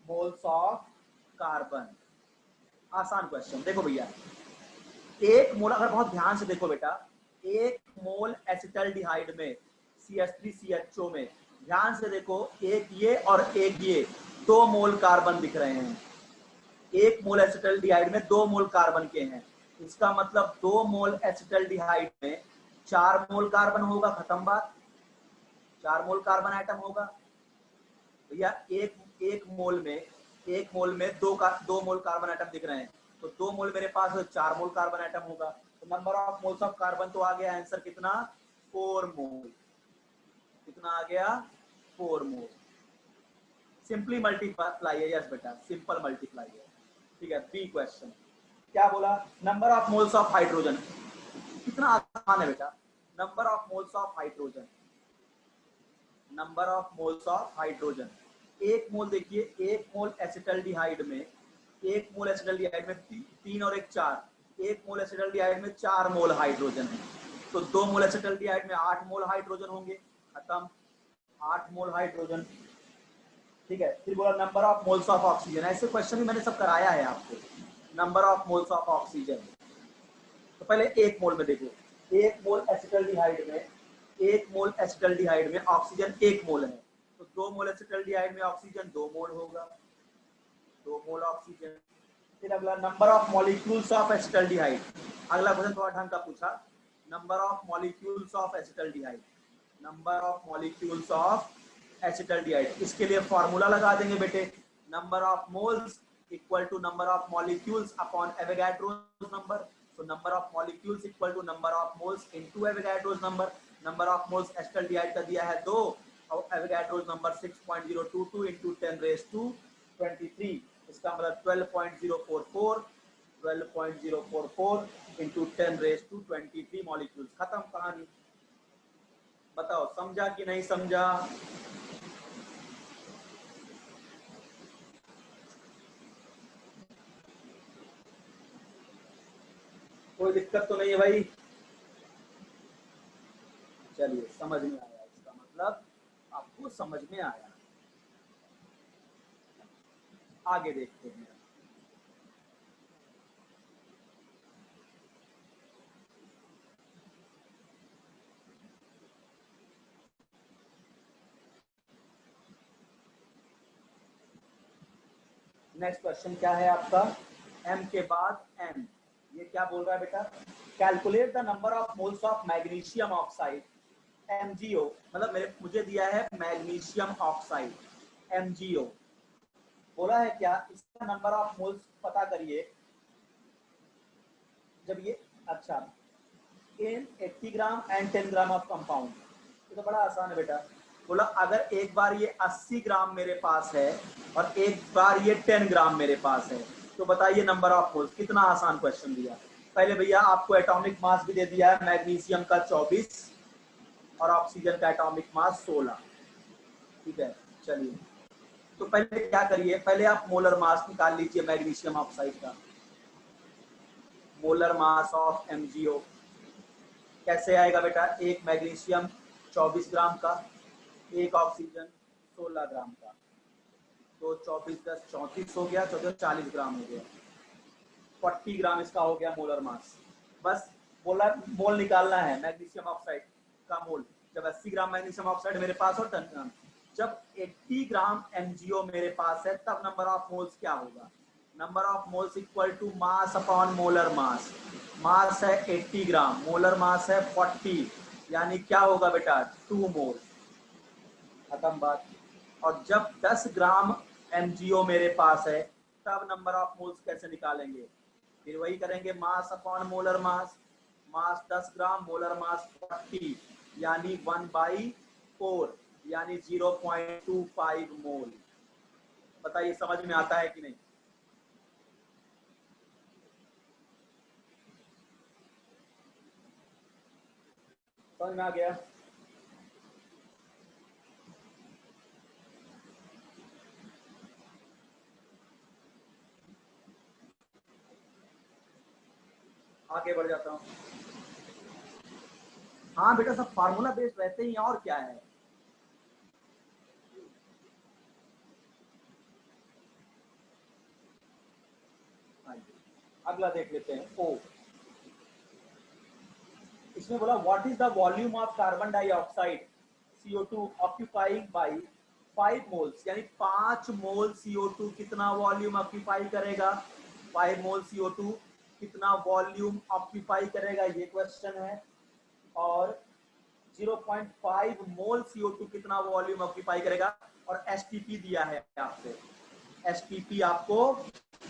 Speaker 1: moles of carbon, आसान क्वेश्चन। देखो भैया, एक मोल, अगर बहुत ध्यान से देखो बेटा, एक मोल एसिटल्डिहाइड में CH3CHO में, ध्यान से देखो, एक ये और एक ये, 2 मोल कार्बन दिख रहे हैं। एक मोल एसिटल्डिहाइड में 2 मोल कार्बन के हैं, इसका मतलब 2 मोल एसिटल्डिहाइड में 4 मोल कार्बन होगा। खत्म बात, 4 मोल कार्बन आइटम होगा भैया। एक मोल में, एक मोल में 2 मोल कार्बन आइटम दिख रहे हैं, तो 2 मोल मेरे पास 4 मोल कार्बन आइटम होगा। तो number of moles of carbon तो आ गया आंसर कितना? 4 मोल। कितना आ गया? 4 मोल। सिंपली मल्टीप्लाई है, यस बेटा, सिंपल मल्टीप्लाई है। ठीक है, बी क्वेश्चन क्या बोला? Number of moles of hydrogen. कितना आसान है बेटा, number of moles of hydrogen, number of moles of hydrogen. एक मोल देखिए, एक मोल एसिटल्डिहाइड में, एक मोल एसिटल्डिहाइड में 3 और 1 4, एक मोल एसिटल्डिहाइड में 4 मोल हाइड्रोजन है, तो 2 मोल एसिटल्डिहाइड में 8 मोल हाइड्रोजन होंगे। खत्म, 8 मोल हाइड्रोजन। ठीक है, फिर बोला number of moles of oxygen. ऐसे क्वेश्चन भी मैंने सब कराया है आपको। Number of moles of oxygen, तो पहले एक मोल में देखो, एक मोल एसिटल्डिहाइड में, एक मोल एसिटल्डिहाइड में ऑक्सीजन 1 मोल है, तो 2 मोल एसिटल्डिहाइड में ऑक्सीजन 2 मोल होगा, 2 मोल ऑक्सीजन। फिर अगला number of molecules of acetaldehyde. अगला क्वेश्चन थोड़ा ढंग का पूछा, number of molecules of acetaldehyde, number of molecules of acetaldehyde. इसके लिए फॉर्मूला लगा देंगे बेटे, number of moles equal to number of molecules upon Avogadro's number. so number of molecules equal to number of moles into Avogadro's number। number of moles acetaldehyde का दिया है 2 और Avogadro's number 6.022 into 10 raised to 23, इसका मतलब 12.044 12.044 into 10 raised to 23 molecules. खत्म कहानी। बताओ समझा कि नहीं समझा? कोई दिक्कत तो नहीं है भाई? चलिए समझ में आया, इसका मतलब आपको समझ में आया। आगे देखते हैं। नेक्स्ट क्वेश्चन क्या है आपका? m के बाद n, ये क्या बोल रहा है बेटा? Calculate the number of moles of magnesium oxide MgO, मतलब मुझे दिया है मैग्नीशियम ऑक्साइड MgO, बोला है क्या इसका नंबर ऑफ मोल्स पता करिए जब ये, अच्छा, इन 80 gram and 10 gram of compound. ये तो बड़ा आसान है बेटा। बोला अगर एक बार ये 80 ग्राम मेरे पास है और एक बार ये 10 ग्राम मेरे पास है, तो बताइए नंबर ऑफ मोल्स। कितना आसान क्वेश्चन दिया। पहले भैया आपको एटॉमिक मास भी दे दिया है, मैग्नीशियम का 24 और ऑक्सीजन का एटॉमिक मास 16। ठीक है, चलिए तो पहले क्या करिए, पहले आप मोलर मास निकाल लीजिए मैग्नीशियम ऑक्साइड का। मोलर मास ऑफ MgO कैसे आएगा बेटा? एक मैग्नीशियम 24 ग्राम का, एक ऑक्सीजन 16 ग्राम का, तो 24 10 34 हो गया, 14 40 ग्राम हो गया, 40 ग्राम इसका हो गया मोलर मास। बस बोला मोल निकालना है मैग्नीशियम ऑक्साइड का मोल। जब 80 ग्राम मैग्नीशियम ऑक्साइड मेरे पास और 10 ग्राम, जब 80 ग्राम MgO मेरे पास है, तब नंबर ऑफ मोल्स क्या होगा? Number of moles equal to mass upon molar mass. Mass है 80 ग्राम, मोलर मास है 40, यानी क्या होगा बेटा? 2 मोल। खत्म बात। और जब 10 ग्राम MgO मेरे पास है, तब नंबर ऑफ मोल्स कैसे निकालेंगे? फिर वही करेंगे, मास अपॉन मोलर मास। मास 10 ग्राम, मोलर मास 40, यानी 1/4, यानी 0.25 मोल। बताइए समझ में आता है कि नहीं? समझ में आ गया? आगे बढ़ जाता हूँ। हाँ बेटा, सब फार्मूला बेस्ड रहते ही, और क्या है। अगला देख लेते हैं ओ। इसमें बोला what is the volume of carbon dioxide CO2 occupying by 5 moles, यानी 5 मोल CO2 कितना वॉल्यूम ऑक्यूपाई करेगा? 5 मोल CO2 कितना वॉल्यूम ऑक्यूपाई करेगा, ये क्वेश्चन है। और 0.5 मोल CO2 कितना वॉल्यूम ऑक्यूपाई करेगा, और STP दिया है आपसे। STP आपको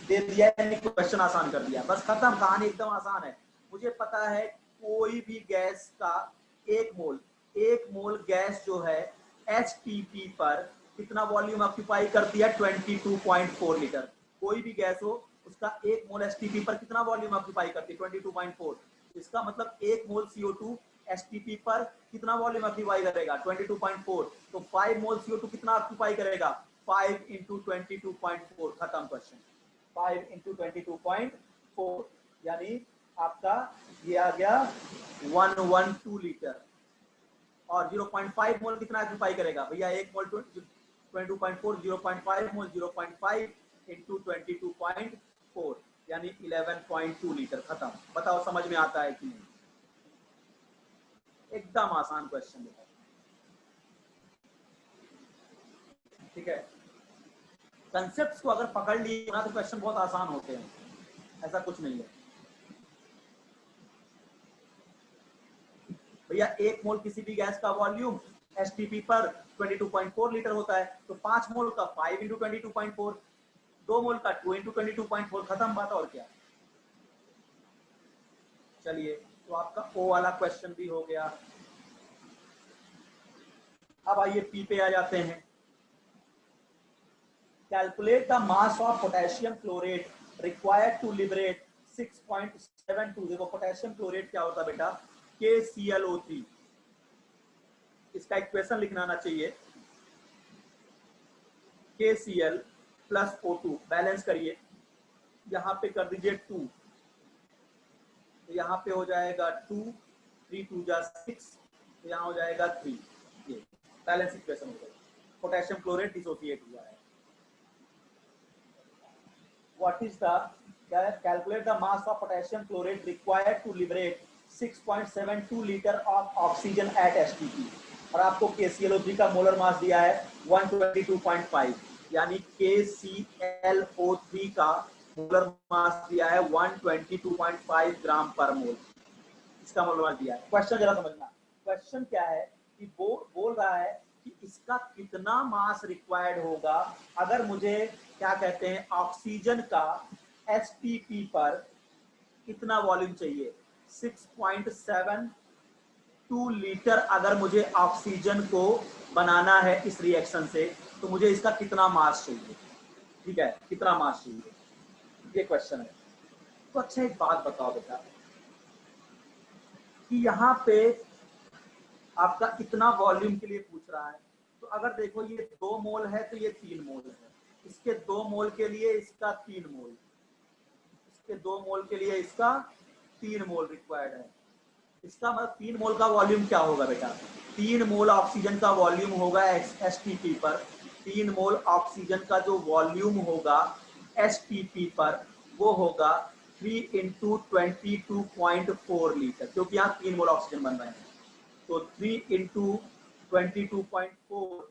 Speaker 1: दे दिया है, क्वेश्चन आसान कर दिया, बस खत्म कहानी, एकदम आसान है। मुझे पता है कोई भी गैस का एक मोल गैस जो है HTP पर कितना वॉल्यूम ऑक्यूपाई करती है? 22.4 लीटर। कोई भी गैस हो, उसका एक मोल STP पर कितना वॉल्यूम ऑक्यूपाई करती है? 22.4। इसका मतलब एक मोल CO2 STP पर कितना वॉल्यूम ऑक्यूपाई करेगा? 22.4। तो 5 मोल CO2 कितना ऑक्यूपाई करेगा? 5 इंटू 22.4। खत्म क्वेश्चन। 5 इंटू 22.4, यानी आपका ये आ गया 112 लीटर। और 0.5 मोल कितना ऑक्यूपाई करेगा भैया? एक मोल 22.4, 0.5 मोल 0.5 इंटू 22.4, यानी 11.2 लीटर। खत्म। बताओ समझ में आता है कि नहीं? एकदम आसान क्वेश्चन है। ठीक है, कंसेप्ट्स को अगर पकड़ लिए ना तो क्वेश्चन बहुत आसान होते हैं। ऐसा कुछ नहीं है भैया। 1 मोल किसी भी गैस का वॉल्यूम एसटीपी पर 22.4 लीटर होता है, तो 5 मोल का 5 इंटू 22.4, 2 मोल का 2 इंटू 22.4, खत्म बात। और क्या। चलिए, तो आपका ओ वाला क्वेश्चन भी हो गया। अब आइए पी पे आ जाते हैं। Calculate the mass of potassium chlorate required to liberate 6.72। देखो पोटेशियम क्लोरेट क्या होता है बेटा, KClO3। इसका इक्वेशन लिखना आना चाहिए, KCl प्लस O2, बैलेंस करिए, यहाँ पे कर दीजिए 2, तो यहाँ पे हो जाएगा 2, 3 2 जा 6, तो यहाँ हो जाएगा 3। ये बैलेंस इक्वेशन हो जाएगा। पोटेशियम क्लोरेट डिसोसिएट हुआ है। What is the calculate the mass of potassium chlorate required to liberate 6.72 liter of oxygen at STP। और आपको KClO3 का मोलर मास दिया है 122.5, यानी KClO3 का मोलर मास दिया है 122.5 ग्राम पर मोल। इसका मोलर मास दिया है। क्वेश्चन जरा समझना, क्वेश्चन क्या है कि वो बोल रहा है कि इसका कितना मास रिक्वायर्ड होगा अगर मुझे क्या कहते हैं ऑक्सीजन का एसटीपी पर कितना वॉल्यूम चाहिए, 6.72 लीटर अगर मुझे ऑक्सीजन को बनाना है इस रिएक्शन से, तो मुझे इसका कितना मास चाहिए। ठीक है, कितना मास चाहिए, ये क्वेश्चन है। तो अच्छा एक बात बताओ बेटा कि यहाँ पे आपका कितना वॉल्यूम के लिए पूछ रहा है। तो अगर देखो ये 2 मोल है तो ये 3 मोल है, इसके 2 मोल के लिए इसका 3 मोल, इसके 2 मोल के लिए इसका 3 मोल रिक्वायर्ड है। इसका मतलब 3 मोल का वॉल्यूम क्या होगा बेटा, 3 मोल ऑक्सीजन का वॉल्यूम होगा एसटीपी पर, 3 मोल ऑक्सीजन का जो वॉल्यूम होगा एसटीपी पर वो होगा 3 इंटू 22.4 लीटर, क्योंकि यहाँ 3 मोल ऑक्सीजन बन रहे हैं। तो 3 इंटू 22.4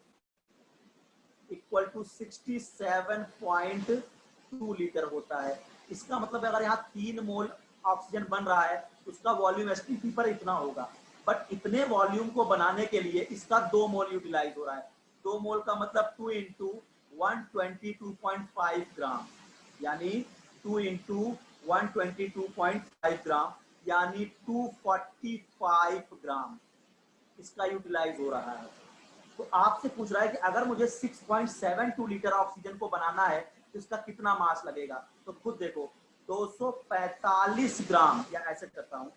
Speaker 1: इक्वल टू 67.2 लीटर होता है। इसका मतलब अगर यहाँ 3 मोल ऑक्सीजन बन रहा है उसका वॉल्यूम एसटीपी पर इतना होगा, बट इतने वॉल्यूम को बनाने के लिए इसका 2 मोल यूटिलाइज हो रहा है। 2 मोल का मतलब 2 इंटू 122.5 ग्राम, यानी 2 इंटू 122.5 ग्राम, यानी 245 ग्राम इसका यूटिलाइज हो रहा है। तो आपसे पूछ रहा है कि अगर मुझे 6.72 लीटर ऑक्सीजन को बनाना है तो इसका कितना मास लगेगा। तो खुद देखो 245 ग्राम, या ऐसे करता हूं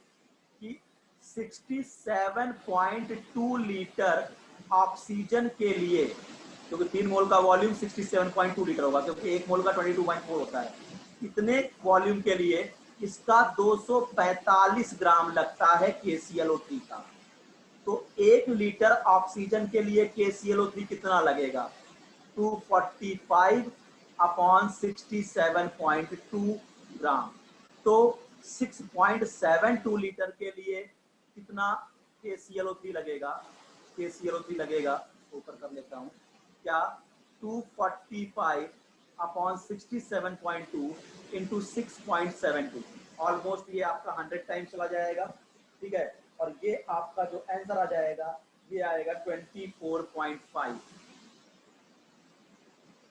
Speaker 1: कि 67.2 लीटर ऑक्सीजन के लिए, क्योंकि 3 मोल का वॉल्यूम 67.2 लीटर होगा, क्योंकि 1 मोल का 22.4 होता है। इतने वॉल्यूम के लिए इसका 245 ग्राम लगता है KClO3 का। तो 1 लीटर ऑक्सीजन के लिए KClO3 कितना लगेगा, 245 अपॉन 67.2 ग्राम। तो 6.72 लीटर के लिए कितना KClO3 लगेगा, KClO3 लगेगा, ऊपर कर लेता हूं क्या, 245 अपॉन 67.2 इंटू 6.72, ऑलमोस्ट ये आपका 100 टाइम चला जाएगा। ठीक है, और ये आपका जो आंसर आ जाएगा ये आएगा 24.5।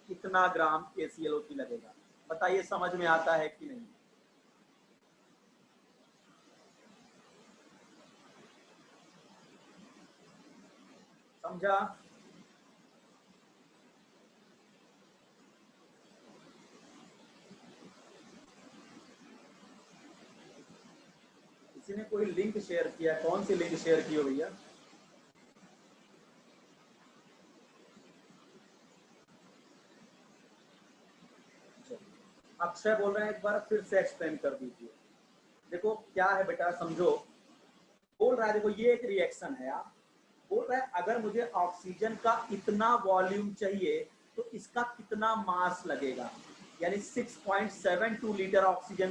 Speaker 1: कितना ग्राम KClO3 लगेगा, बताइए समझ में आता है कि नहीं। समझा। किसी ने कोई लिंक शेयर किया, कौन सी लिंक शेयर की हो भैया। अक्षय बोल रहे हैं, एक बार फिर से एक्सप्लेन कर दीजिए। देखो क्या है बेटा, समझो, बोल रहा है देखो ये एक रिएक्शन है, आप बोल रहा है अगर मुझे ऑक्सीजन का इतना वॉल्यूम चाहिए तो इसका कितना मास लगेगा, यानी 6.72 लीटर ऑक्सीजन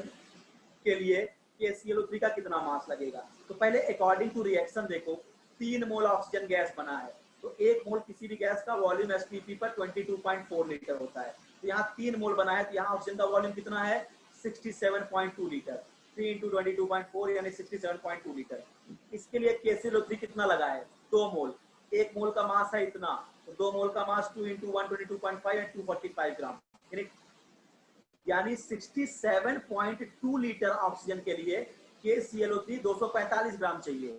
Speaker 1: के लिए KClO3 का कितना मास लगेगा। तो पहले अकॉर्डिंग टू रिएक्शन देखो, 3 मोल ऑक्सीजन गैस बना है, तो 1 मोल किसी भी गैस का वॉल्यूम एसटीपी पर 22.4 लीटर होता है। तो यहाँ 3 मोल बना है, तो यहाँ ऑक्सीजन का वॉल्यूम कितना है 67.2 लीटर। 3 इंटू 22.4 यानी 67.2 लीटर। इसके लिए KClO3 कितना लगा है? 2 मोल। 1 मोल का मास है इतना, तो 2 मोल का मास 2 इंटू 122.5 एंड 245 ग्राम, यानी 67.2 लीटर ऑक्सीजन के लिए KClO3 245 ग्राम चाहिए।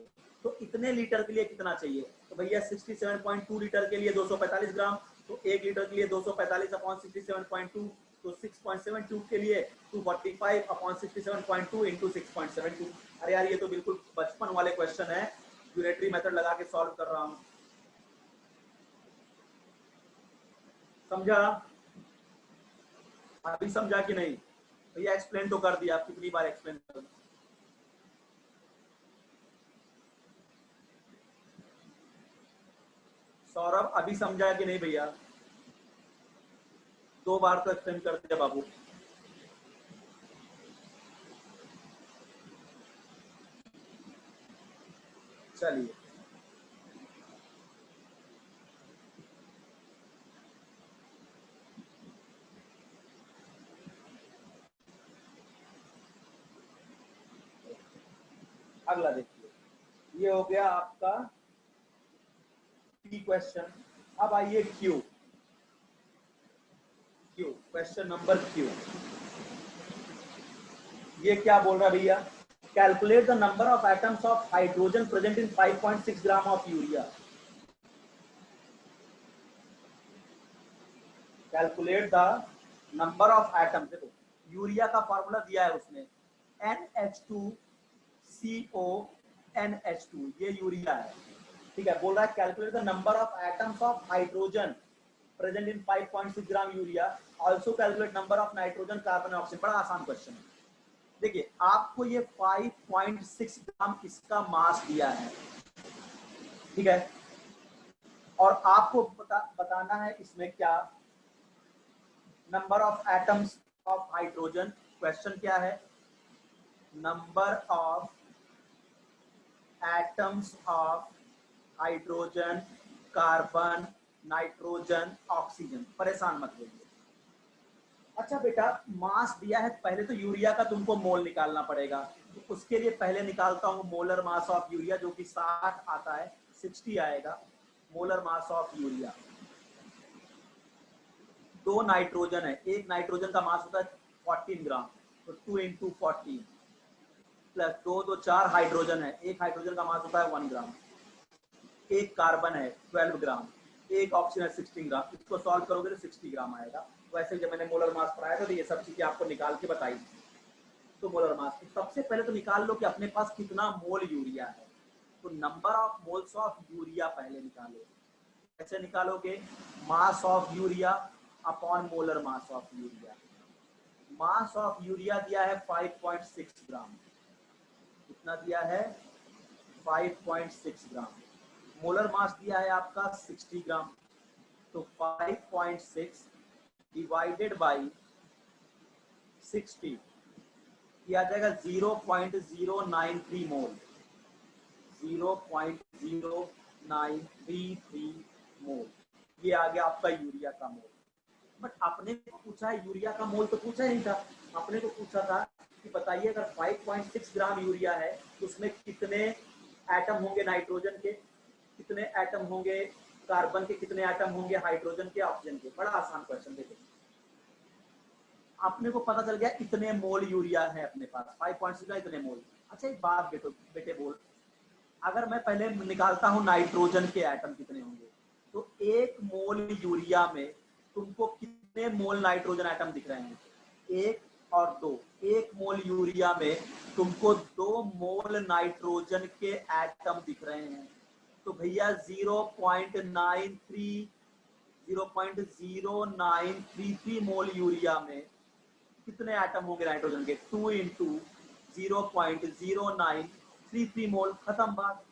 Speaker 1: तो इतने लीटर के लिए कितना चाहिए? तो भैया 67.2 लीटर के लिए 245 ग्राम, तो 1 लीटर के लिए 245 अपॉन 67.2, तो 6.72 के लिए 245 अपॉन 67.2 इंटू 6.72। अरे यार ये तो बिल्कुल बचपन वाले क्वेश्चन है, यूनिटरी मेथड लगा के सॉल्व कर रहा हूं। समझा? अभी समझा कि नहीं? भैया एक्सप्लेन तो कर दिया, आप कितनी बार एक्सप्लेन करूं? सौरभ अभी समझा कि नहीं भैया? 2 बार तो एक्सप्लेन कर दिया बाबू। चलिए अगला देखिए, ये हो गया आपका P क्वेश्चन। अब आइए Q क्वेश्चन नंबर Q। ये क्या बोल रहा है भैया? Calculate the number of atoms of hydrogen present in 5.6 gram of urea. Calculate the number of atoms. देखो यूरिया का फॉर्मूला दिया है उसने, NH2CO NH2, ये यूरिया है, ठीक है। बोल रहा है calculate the number of atoms of hydrogen present in 5.6 gram urea, also calculate number of nitrogen carbon oxygen. बड़ा आसान क्वेश्चन है। देखिए आपको ये 5.6 ग्राम इसका मास दिया है, ठीक है, और आपको बताना है इसमें क्या number of atoms of hydrogen. Question क्या है? Number of atoms of hydrogen, carbon, nitrogen, oxygen. परेशान मत होइए। अच्छा बेटा मास दिया है, पहले तो यूरिया का तुमको मोल निकालना पड़ेगा, तो उसके लिए पहले निकालता हूं मोलर मास ऑफ यूरिया, जो कि 60 आता है, 60 आएगा molar mass of urea. 2 nitrogen है, एक नाइट्रोजन का मास होता है 14 ग्राम, तो 2 इंटू 14 प्लस 2 तो 4 हाइड्रोजन है, एक हाइड्रोजन का मास होता है 1 ग्राम, एक कार्बन है 12 ग्राम, एक ऑक्सीजन है 16 ग्राम। इसको सॉल्व करोगे तो 60 ग्राम आएगा। वैसे जब मैंने मोलर मास पढ़ाया था तो ये सब चीजें आपको निकाल के बताई। तो मोलर मास सबसे पहले तो निकाल लो कि अपने पास कितना मोल यूरिया है। तो number of moles of urea पहले निकालो। कैसे निकालोगे? Mass of urea upon molar mass of urea. Mass of urea दिया है 5.6 ग्राम। कितना दिया है? 5.6 ग्राम। मोलर मास दिया है आपका 60 ग्राम। तो 5.6 डिवाइडेड बाई 60 किया जाएगा 0.093 मोल। 0.0933 मोल, ये आ गया आपका यूरिया का मोल। बट आपने को पूछा है यूरिया का मोल, तो पूछा ही नहीं था। आपने को पूछा था कि बताइए अगर 5.6 ग्राम यूरिया है तो उसमें कितने एटम होंगे नाइट्रोजन के, कितने एटम होंगे कार्बन के, कितने एटम होंगे हाइड्रोजन के, ऑक्सीजन के। बड़ा आसान क्वेश्चन। देखिए आपने को पता चल गया इतने मोल यूरिया है अपने पास, 5.6 का इतने मोल। अच्छा एक बात बेटे बोल, अगर मैं पहले निकालता हूं नाइट्रोजन के एटम कितने होंगे, तो 1 मोल यूरिया में तुमको कितने मोल नाइट्रोजन एटम दिख रहे हैं? 1 और 2। 1 मोल यूरिया में तुमको 2 मोल नाइट्रोजन के एटम दिख रहे हैं। तो भैया 0.093 मोल यूरिया में कितने एटम होंगे नाइट्रोजन के? 2 इंटू 0.0933 मोल। खत्म बात,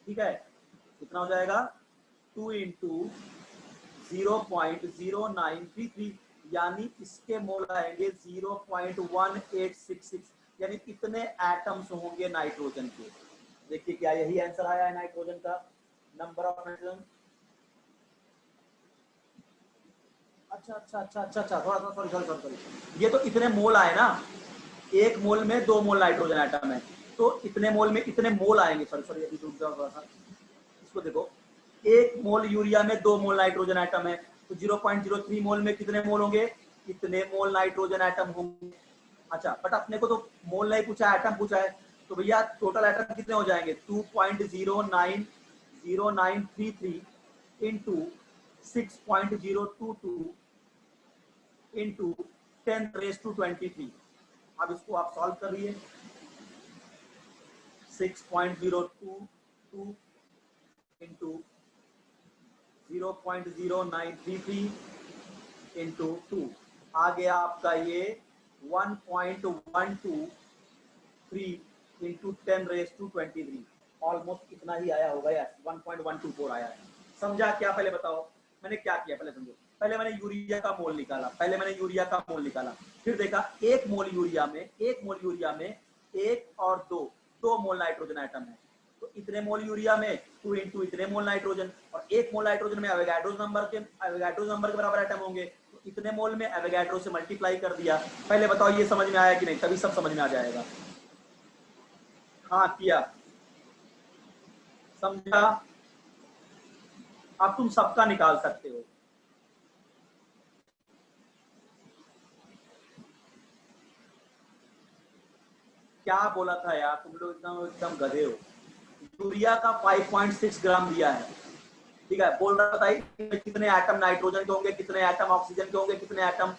Speaker 1: ठीक है। कितना हो जाएगा? 2 इंटू 0.0933, यानी इसके मोल आएंगे 0.1866, यानी इतने एटम्स होंगे नाइट्रोजन के। देखिए क्या यही आंसर आया है नाइट्रोजन का, नंबर ऑफ नाइट्रोजन। अच्छा, थोड़ा सा सॉरी, ये तो इतने मोल आए ना, एक मोल में 2 मोल नाइट्रोजन एटम है, तो इतने मोल में इतने मोल आएंगे। सॉरी अभी रुक जाओ थोड़ा सा, इसको देखो, एक मोल यूरिया में 2 मोल नाइट्रोजन एटम है, तो 0.03 मोल में कितने मोल होंगे, इतने मोल नाइट्रोजन एटम होंगे। अच्छा, बट अपने को तो मोल नहीं पूछा, एटम पूछा है, तो भैया टोटल एटम कितने हो जाएंगे, 2.090933 इंटू 6.022 इंटू 10⁻²⁵। अब इसको आप सॉल्व करिए, 6.022 इंटू 0.0933 इंटू 2, आ गया आपका ये 1.123 इंटू 10⁻23। ऑलमोस्ट इतना ही आया होगा यार, 1.124 आया है। समझा क्या, पहले बताओ मैंने क्या किया, पहले समझो। पहले मैंने यूरिया का मोल निकाला, फिर देखा एक मोल यूरिया में एक और दो मोल नाइट्रोजन आइटम है, तो इतने मोल यूरिया में 2 इंटू इतने मोल नाइट्रोजन, और एक मोल नाइट्रोजन में एवोगाड्रो नंबर के बराबर आइटम होंगे, तो इतने मोल में एवोगाड्रो से मल्टीप्लाई कर दिया। पहले बताओ ये समझ में आया कि नहीं, तभी सब समझ में आ जाएगा। हाँ किया, समझा। अब तुम सबका निकाल सकते हो। क्या बोला था यार, तुम लोग एकदम एकदम गधे हो। यूरिया का 5.6 ग्राम दिया है, ठीक है, बोल रहा था कितने एटम नाइट्रोजन के होंगे, कितने एटम ऑक्सीजन के होंगे, कितने एटम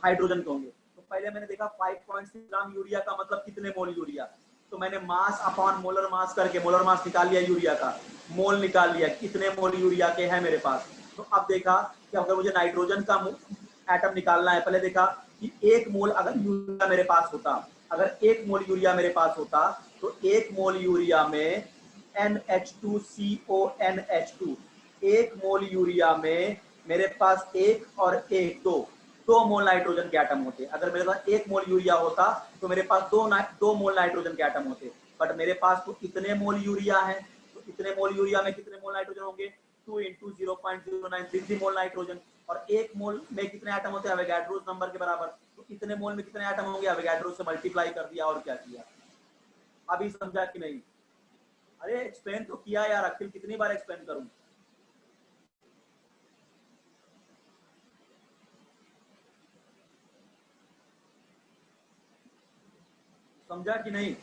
Speaker 1: हाइड्रोजन के होंगे। तो पहले मैंने देखा 5.6 ग्राम यूरिया का मतलब कितने मोल यूरिया, तो मैंने मास अपॉन मोलर मास करके मोलर मास निकाल लिया यूरिया का, मोल निकाल लिया कितने मोल यूरिया के हैं मेरे पास। तो अब देखा कि अगर मुझे नाइट्रोजन का एटम निकालना है, पहले देखा कि एक मोल अगर यूरिया मेरे पास होता, अगर एक मोल यूरिया मेरे पास होता, तो एक मोल यूरिया में NH2CONH2, एक मोल यूरिया में मेरे पास एक और एक दो मोल नाइट्रोजन के एटम होते। अगर मेरे पास एक मोल यूरिया होता तो मेरे पास दो मोल नाइट्रोजन के एटम होते, बट मेरे पास तो इतने मोल यूरिया है, तो इतने मोल यूरिया में कितने मोल नाइट्रोजन होंगे, 2 इंटू 0.0933 मोल नाइट्रोजन, और एक मोल में कितने एटम होते हैं, एवोगाड्रो नंबर के बराबर, तो इतने मोल में कितने एटम होंगे, एवोगाड्रो से मल्टीप्लाई कर दिया और क्या किया। अभी समझा कि नहीं? अरे एक्सप्लेन तो किया यार अखिल, कितनी बार एक्सप्लेन करूं। समझा कि नहीं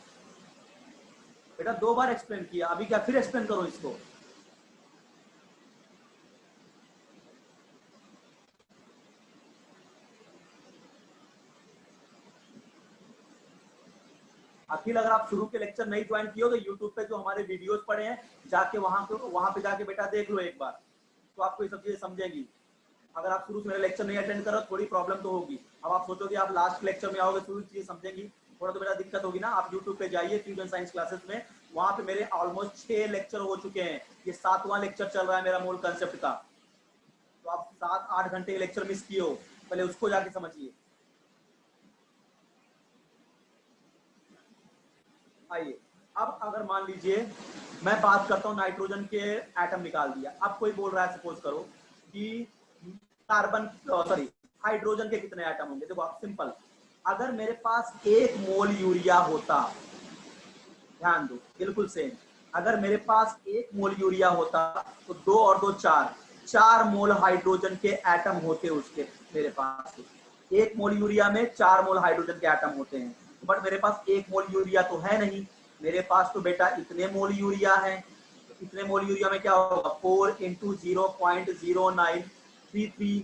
Speaker 1: बेटा, 2 बार एक्सप्लेन किया, अभी क्या फिर एक्सप्लेन करो इसको। अखिल, अगर आप शुरू के लेक्चर नहीं ज्वाइन किए हो तो यूट्यूब पे जो हमारे वीडियोस पड़े हैं, जाके वहां पे जाके बेटा देख लो एक बार, तो आपको ये सब चीजें समझेंगी। अगर आप शुरू से मेरे लेक्चर नहीं अटेंड करो, थोड़ी प्रॉब्लम तो होगी। अब आप सोचोगे आप लास्ट लेक्चर में आओगे, शुरू चीजें समझेंगी, थोड़ा तो बेटा दिक्कत होगी ना। आप यूट्यूब पे जाइए फ्यूजन साइंस क्लासेस में, वहां पे मेरे ऑलमोस्ट 6 लेक्चर हो चुके हैं, ये 7वां लेक्चर चल रहा है मेरा मूल कंसेप्ट का। तो आप 7-8 घंटे के लेक्चर मिस किए हो, पहले उसको जाके समझिए। आइए, अब अगर मान लीजिए मैं बात करता हूँ नाइट्रोजन के एटम निकाल दिया, अब कोई बोल रहा है सपोज करो कि कार्बन सॉरी हाइड्रोजन के कितने एटम होंगे। देखो आप सिंपल, अगर मेरे पास एक मोल यूरिया होता, ध्यान दो बिल्कुल सेम, अगर मेरे पास एक मोल यूरिया होता तो 2 और 2 4 मोल हाइड्रोजन के एटम होते उसके मेरे पास। एक मोल यूरिया में 4 मोल हाइड्रोजन के एटम होते हैं, बट मेरे पास एक मोल यूरिया तो है नहीं, मेरे पास तो बेटा इतने मोल यूरिया है। तो इतने मोल यूरिया में क्या होगा, 4 इंटू 0.0933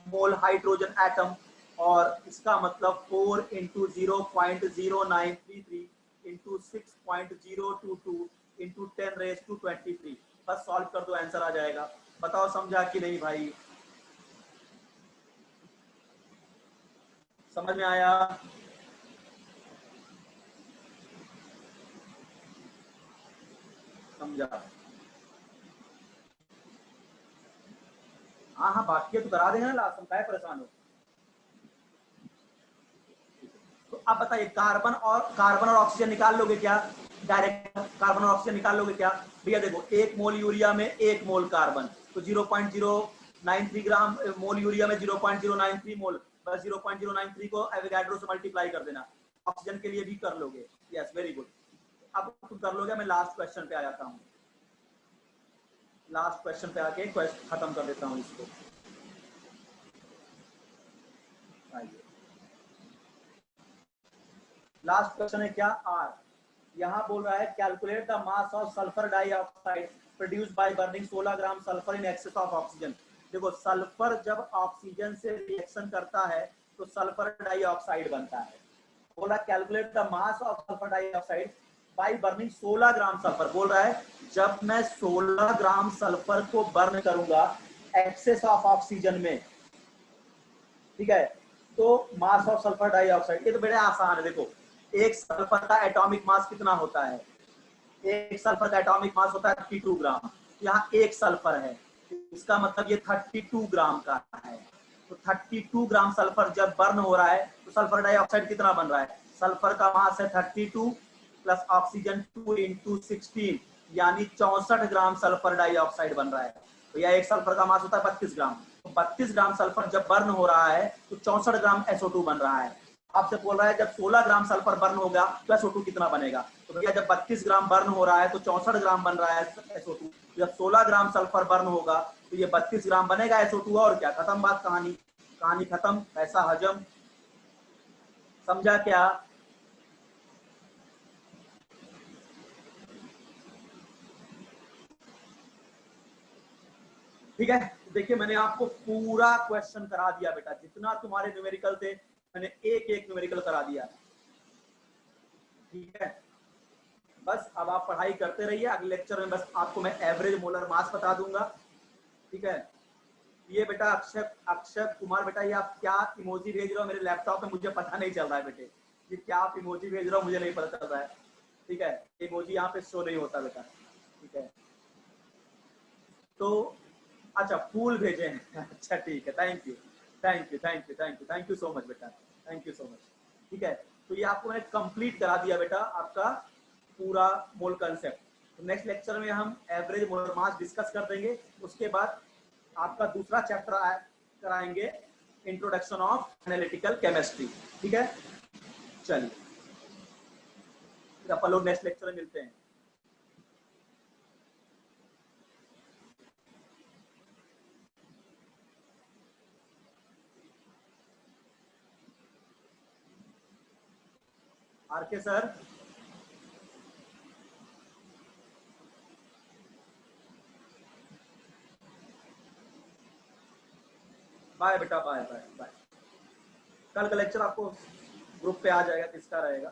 Speaker 1: मोल हाइड्रोजन एटम, और इसका मतलब 4 इंटू 0.0933 इंटू 6.022 इंटू 10⁻23। बस सॉल्व कर दो, आंसर आ जाएगा। बताओ समझा कि नहीं भाई, समझ में आया? समझा? हाँ हाँ, बाकी तो करा देना लास्ट में, क्या परेशान हो। तो अब बताइए, कार्बन और ऑक्सीजन निकाल लोगे क्या, डायरेक्ट कार्बन और ऑक्सीजन निकाल लोगे क्या? भैया देखो, एक मोल यूरिया में एक मोल कार्बन, तो 93 ग्राम मोल यूरिया में 0.093 मोल, बस 0.093 को एवोगाड्रो से मल्टीप्लाई कर देना। ऑक्सीजन के लिए भी कर लोगे, यस वेरी गुड। अब तुम कर लोगे, मैं लास्ट क्वेश्चन पे आ जाता हूँ। लास्ट क्वेश्चन पे आके क्वेश्चन खत्म कर देता हूँ इसको। आइए लास्ट क्वेश्चन है क्या, आर। यहाँ बोल रहा है calculate the mass of sulphur dioxide produce by burning 16 gram sulphur in excess of oxygen. देखो सल्फर जब ऑक्सीजन से रिएक्शन करता है तो सल्फर डाइऑक्साइड बनता है। बोला calculate the mass of sulphur dioxide by burning 16 gram sulphur. बोल रहा है जब मैं 16 ग्राम सल्फर को बर्न करूंगा एक्सेस ऑफ ऑक्सीजन में, ठीक है, तो मास ऑफ सल्फर डाइऑक्साइड। ये तो बड़े आसान है। देखो एक सल्फर का एटॉमिक मास कितना होता है, एक सल्फर का एटॉमिक मास होता है 32 ग्राम। यहाँ एक सल्फर है, इसका मतलब ये 32 ग्राम का है। तो 32 ग्राम सल्फर जब बर्न हो रहा है तो सल्फर डाइऑक्साइड कितना बन रहा है, सल्फर का मास है 32 प्लस ऑक्सीजन 2 × 16 यानी 64 ग्राम सल्फर डाइऑक्साइड बन रहा है। तो यह एक सल्फर का मास होता है 32 ग्राम। तो 32 ग्राम सल्फर जब बर्न हो रहा है तो 64 ग्राम SO2 बन रहा है। आपसे बोल रहा है जब 16 ग्राम सल्फर बर्न होगा तो SO2 कितना बनेगा। तो भैया जब 32 ग्राम बर्न हो रहा है तो 64 ग्राम बन रहा है SO2। जब 16 ग्राम सल्फर बर्न होगा तो ये 32 ग्राम बनेगा SO2। और क्या, खत्म बात, कहानी, कहानी खत्म, पैसा हजम। समझा क्या? ठीक है, देखिए मैंने आपको पूरा क्वेश्चन करा दिया बेटा, जितना तुम्हारे न्यूमेरिकल थे मैंने एक एक न्यूमेरिकल करा दिया। ठीक है, बस अब आप पढ़ाई करते रहिए। अगले लेक्चर में बस आपको मैं एवरेज मोलर मास बता दूंगा। ठीक है, ये बेटा अक्षय अक्षय कुमार बेटा, ये आप क्या इमोजी भेज रहे हो मेरे लैपटॉप में, मुझे पता नहीं चल रहा है बेटे, ये क्या आप इमोजी भेज रहे हो मुझे नहीं पता चल रहा है। ठीक है, इमोजी यहाँ पे शो नहीं होता बेटा। ठीक है, तो अच्छा फूल भेजे हैं अच्छा ठीक है, thank you thank you thank you thank you thank you so much बेटा, थैंक यू सो मच। ठीक है, तो ये आपको मैंने कंप्लीट करा दिया बेटा आपका पूरा मोल कंसेप्ट। तो नेक्स्ट लेक्चर में हम एवरेज मोलर मास डिस्कस कर देंगे। उसके बाद आपका दूसरा चैप्टर कराएंगे, इंट्रोडक्शन ऑफ एनालिटिकल केमिस्ट्री। ठीक है, चलिए अपन लोग नेक्स्ट लेक्चर में मिलते हैं। आरके सर, बाय बेटा, बाय बाय बाय। कल का लेक्चर आपको ग्रुप पे आ जाएगा, किसका रहेगा।